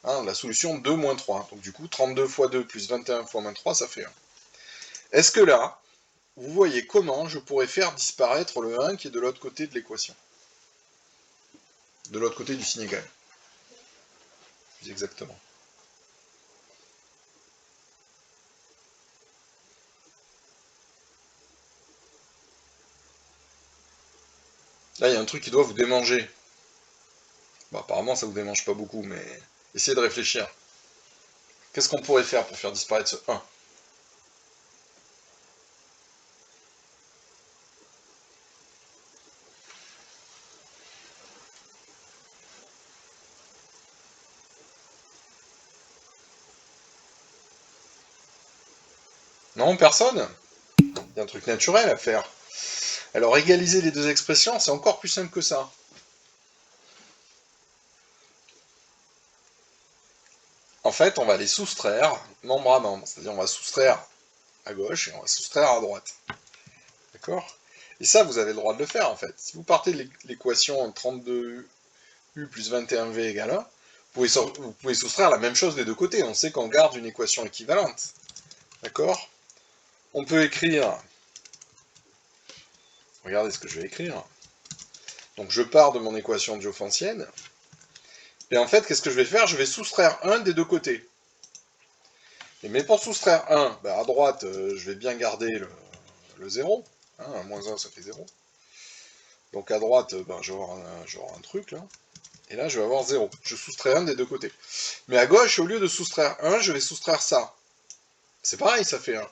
hein, la solution 2 moins 3. Donc du coup, 32 fois 2 plus 21 fois moins 3, ça fait 1. Est-ce que là, vous voyez comment je pourrais faire disparaître le 1 qui est de l'autre côté de l'équation? De l'autre côté du signe égal. Plus exactement. Là, il y a un truc qui doit vous démanger. Bon, apparemment, ça vous démange pas beaucoup, mais essayez de réfléchir. Qu'est-ce qu'on pourrait faire pour faire disparaître ce 1? Non, personne? Il y a un truc naturel à faire. Alors, égaliser les deux expressions, c'est encore plus simple que ça. En fait, on va les soustraire membre à membre. C'est-à-dire, on va soustraire à gauche et on va soustraire à droite. D'accord? Et ça, vous avez le droit de le faire, en fait. Si vous partez de l'équation 32u plus 21v égale 1, vous pouvez soustraire la même chose des deux côtés. On sait qu'on garde une équation équivalente. D'accord? On peut écrire... Regardez ce que je vais écrire. Donc je pars de mon équation diophantienne. Et en fait, qu'est-ce que je vais faire? Je vais soustraire 1 des deux côtés. Mais pour soustraire 1, à droite, je vais bien garder le 0. Hein, moins 1, ça fait 0. Donc à droite, je vais avoir un truc là. Et là, je vais avoir 0. Je soustrais 1 des deux côtés. Mais à gauche, au lieu de soustraire 1, je vais soustraire ça. C'est pareil, ça fait 1.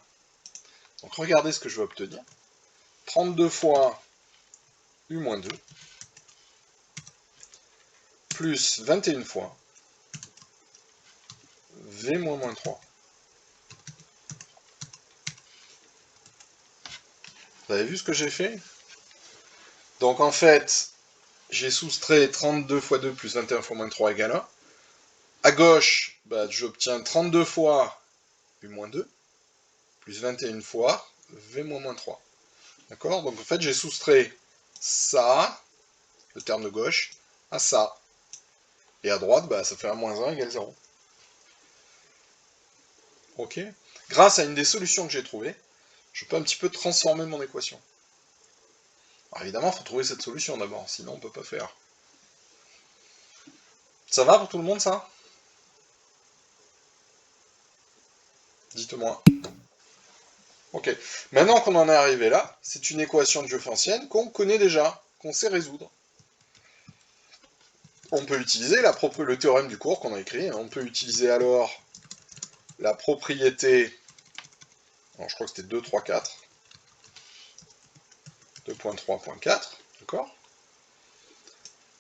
Donc regardez ce que je vais obtenir. 32 fois u moins 2 plus 21 fois v moins moins 3. Vous avez vu ce que j'ai fait? Donc en fait, j'ai soustrait 32 fois 2 plus 21 fois moins 3 égale 1. À gauche, j'obtiens 32 fois u moins 2 plus 21 fois v moins moins 3. D'accord? Donc en fait, j'ai soustrait ça, le terme de gauche, à ça. Et à droite, ça fait 1 moins 1 égale 0. Ok? Grâce à une des solutions que j'ai trouvées, je peux un petit peu transformer mon équation. Alors évidemment, il faut trouver cette solution d'abord, sinon on ne peut pas faire. Ça va pour tout le monde, ça? Dites-moi. Ok. Maintenant qu'on en est arrivé là, c'est une équation diophantienne qu'on connaît déjà, qu'on sait résoudre. On peut utiliser le théorème du cours qu'on a écrit. On peut utiliser alors la propriété... Alors, je crois que c'était 2, 3, 4. 2.3.4, d'accord?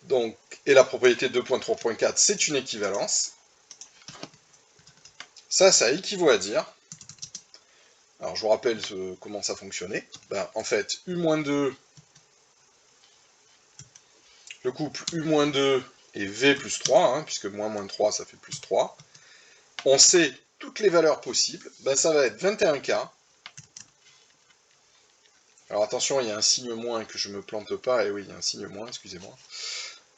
Donc, et la propriété 2.3.4, c'est une équivalence. Ça équivaut à dire... Alors, je vous rappelle comment ça fonctionnait. En fait, U-2, le couple U-2 et V plus 3, puisque moins 3, ça fait plus 3. On sait toutes les valeurs possibles. Ça va être 21K. Alors, attention, il y a un signe moins que je ne me plante pas. Et oui, il y a un signe moins, excusez-moi.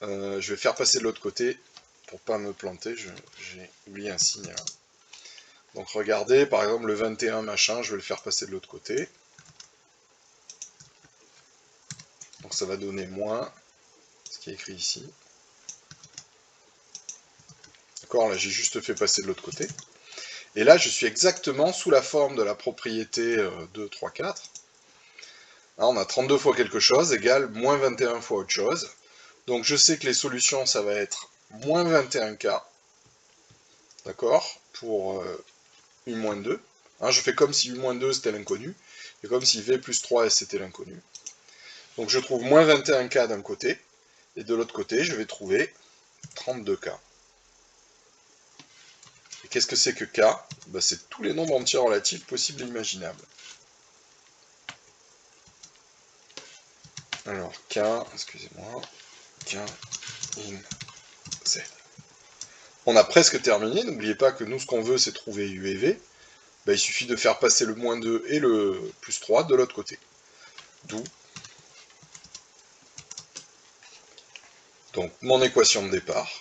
Je vais faire passer de l'autre côté pour pas me planter. J'ai oublié un signe là. Donc regardez, par exemple, le 21 machin, je vais le faire passer de l'autre côté. Donc ça va donner moins ce qui est écrit ici. D'accord, là j'ai juste fait passer de l'autre côté. Et là je suis exactement sous la forme de la propriété 2, 3, 4. Là, on a 32 fois quelque chose égale moins 21 fois autre chose. Donc je sais que les solutions, ça va être moins 21K, d'accord, pour U-2. Hein, je fais comme si U-2 c'était l'inconnu, et comme si V plus 3S c'était l'inconnu. Donc je trouve moins 21K d'un côté, et de l'autre côté, je vais trouver 32K. Et qu'est-ce que c'est que K? Ben, c'est tous les nombres entiers relatifs possibles et imaginables. Alors, K, excusez-moi, K in Z. On a presque terminé, n'oubliez pas que nous, ce qu'on veut, c'est trouver U et V. Ben, il suffit de faire passer le moins 2 et le plus 3 de l'autre côté. D'où donc mon équation de départ.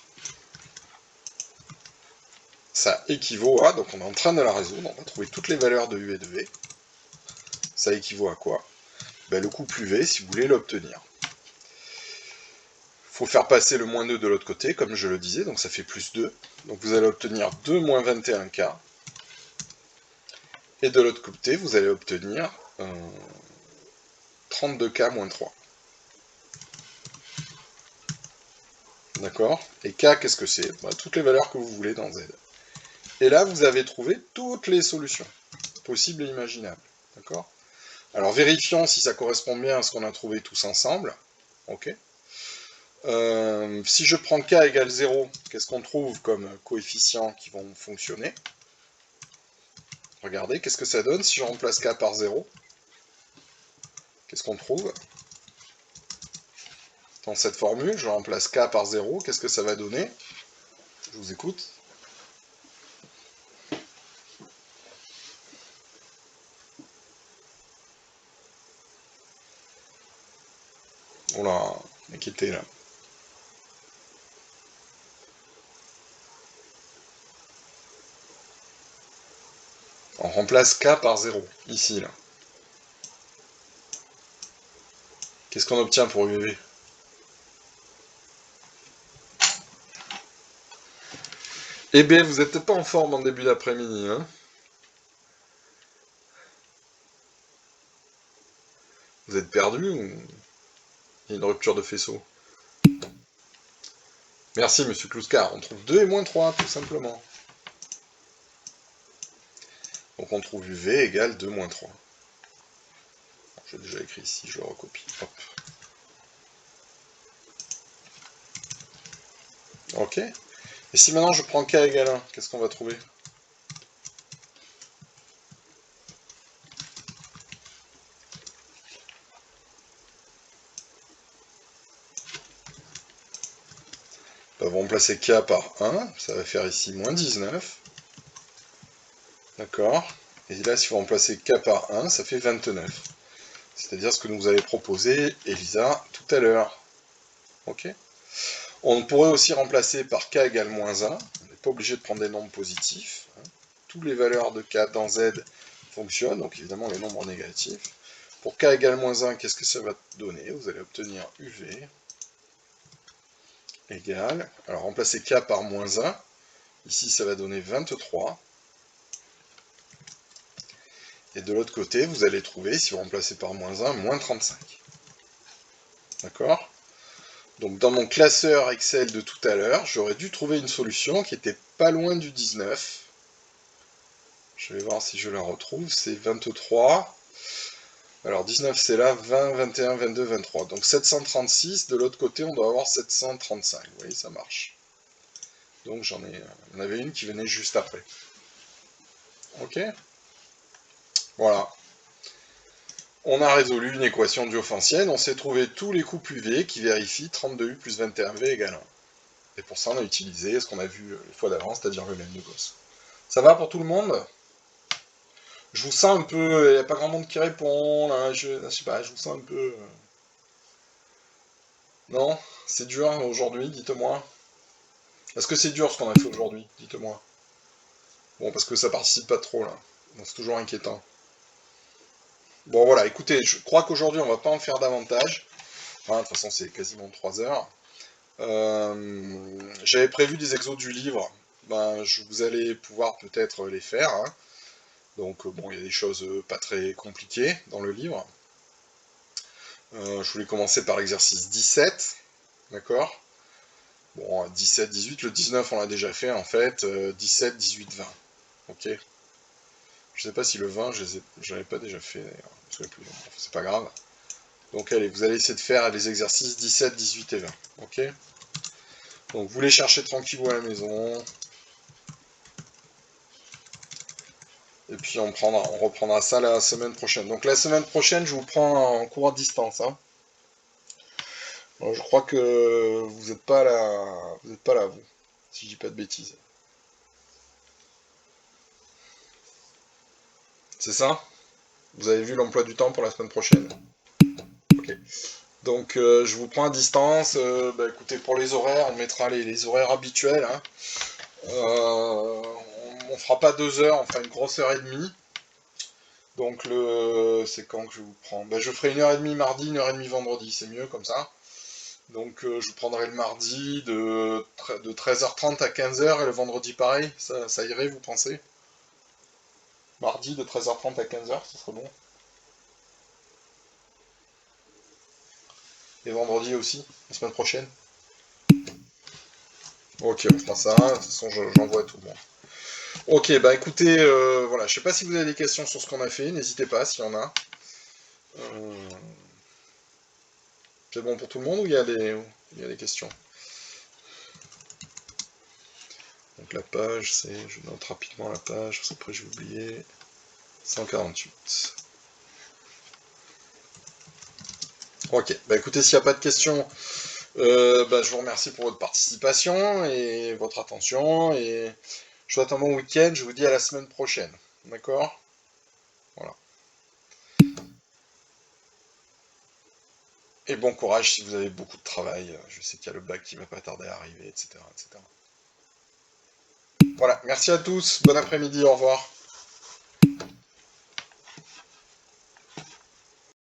Ça équivaut à, donc on est en train de la résoudre, on va trouver toutes les valeurs de U et de V. Ça équivaut à quoi? Ben, le couple UV, si vous voulez l'obtenir. Il faut faire passer le moins 2 de l'autre côté, comme je le disais, donc ça fait plus 2. Donc vous allez obtenir 2 moins 21K. Et de l'autre côté, vous allez obtenir 32K moins 3. D'accord? Et K, qu'est-ce que c'est? Ben, toutes les valeurs que vous voulez dans Z. Et là, vous avez trouvé toutes les solutions possibles et imaginables. D'accord? Alors vérifions si ça correspond bien à ce qu'on a trouvé tous ensemble. Ok? Si je prends K égale 0, qu'est-ce qu'on trouve comme coefficients qui vont fonctionner? Regardez, qu'est-ce que ça donne si je remplace K par 0? Qu'est-ce qu'on trouve? Dans cette formule, je remplace K par 0, qu'est-ce que ça va donner? Je vous écoute. Oh là, inquiété là. On remplace K par 0, ici là. Qu'est-ce qu'on obtient pour UV? Eh bien, vous n'êtes pas en forme en début d'après-midi, hein? Vous êtes perdu ou il y a une rupture de faisceau? Merci, monsieur Kluskar. On trouve 2 et moins 3, tout simplement. Donc on trouve UV égale 2 moins 3. J'ai déjà écrit ici, je le recopie. Hop. Ok. Et si maintenant je prends K égale 1, qu'est-ce qu'on va trouver? On va remplacer K par 1, ça va faire ici moins 19. D'accord. Et là, si vous remplacez K par 1, ça fait 29. C'est-à-dire ce que nous avait proposé Elisa tout à l'heure. Ok. On pourrait aussi remplacer par K égale moins 1. On n'est pas obligé de prendre des nombres positifs. Toutes les valeurs de K dans Z fonctionnent, donc évidemment les nombres négatifs. Pour K égale moins 1, qu'est-ce que ça va donner? Vous allez obtenir UV égale, alors remplacez K par moins 1, ici ça va donner 23, et de l'autre côté, vous allez trouver, si vous remplacez par moins 1, moins 35. D'accord? Donc dans mon classeur Excel de tout à l'heure, j'aurais dû trouver une solution qui était pas loin du 19. Je vais voir si je la retrouve, c'est 23. Alors 19 c'est là, 20, 21, 22, 23. Donc 736, de l'autre côté on doit avoir 735. Vous voyez, ça marche. Donc il y en avait une qui venait juste après. Ok? Voilà. On a résolu une équation diophantienne, on s'est trouvé tous les couples UV qui vérifient 32U plus 21V égale 1. Et pour ça on a utilisé ce qu'on a vu les fois d'avant, c'est-à-dire le lemme de Gauss. Ça va pour tout le monde? Je vous sens un peu, il n'y a pas grand monde qui répond, là, je sais pas, je vous sens un peu... Non? C'est dur aujourd'hui, dites-moi. Est-ce que c'est dur ce qu'on a fait aujourd'hui? Dites-moi. Bon, parce que ça participe pas trop, là. Donc c'est toujours inquiétant. Bon, voilà, écoutez, je crois qu'aujourd'hui, on va pas en faire davantage. Enfin, de toute façon, c'est quasiment 3 heures. J'avais prévu des exos du livre. Ben, vous allez pouvoir peut-être les faire. Hein. Donc, bon, il y a des choses pas très compliquées dans le livre. Je voulais commencer par l'exercice 17. D'accord? Bon, 17, 18, le 19 on l'a déjà fait en fait, 17, 18, 20. Ok? Je sais pas si le 20, je l'avais pas déjà fait d'ailleurs. Je me souviens plus. Enfin, c'est pas grave. Donc allez, vous allez essayer de faire les exercices 17, 18 et 20. Ok? Donc vous les cherchez tranquillou à la maison. Et puis on reprendra ça la semaine prochaine. Donc la semaine prochaine, je vous prends en cours à distance. Hein. Bon, je crois que vous n'êtes pas là, vous, si je dis pas de bêtises. C'est ça? Vous avez vu l'emploi du temps pour la semaine prochaine? Ok. Donc je vous prends à distance. Bah, écoutez, pour les horaires, on mettra les horaires habituels. Hein. On fera pas 2 heures, on fera une grosse heure et demie. Donc c'est quand que je vous prends? Bah, je ferai 1h30 mardi, 1h30 vendredi, c'est mieux comme ça. Donc je vous prendrai le mardi de 13h30 à 15h et le vendredi pareil, ça irait vous pensez? Mardi de 13h30 à 15h, ça serait bon. Et vendredi aussi, la semaine prochaine. Ok, on fera ça, de toute façon j'envoie à tout le monde. Ok, bah écoutez, voilà, je sais pas si vous avez des questions sur ce qu'on a fait, n'hésitez pas s'il y en a. Euh, C'est bon pour tout le monde ou il y a des questions? Donc la page, je note rapidement la page, parce qu'après j'ai oublié, 148. Ok, bah écoutez, s'il n'y a pas de questions, bah, je vous remercie pour votre participation et votre attention, et je vous souhaite un bon week-end, je vous dis à la semaine prochaine. D'accord? Voilà. Et bon courage si vous avez beaucoup de travail, je sais qu'il y a le bac qui va pas tarder à arriver, etc., etc. Voilà, merci à tous, bon après-midi, au revoir.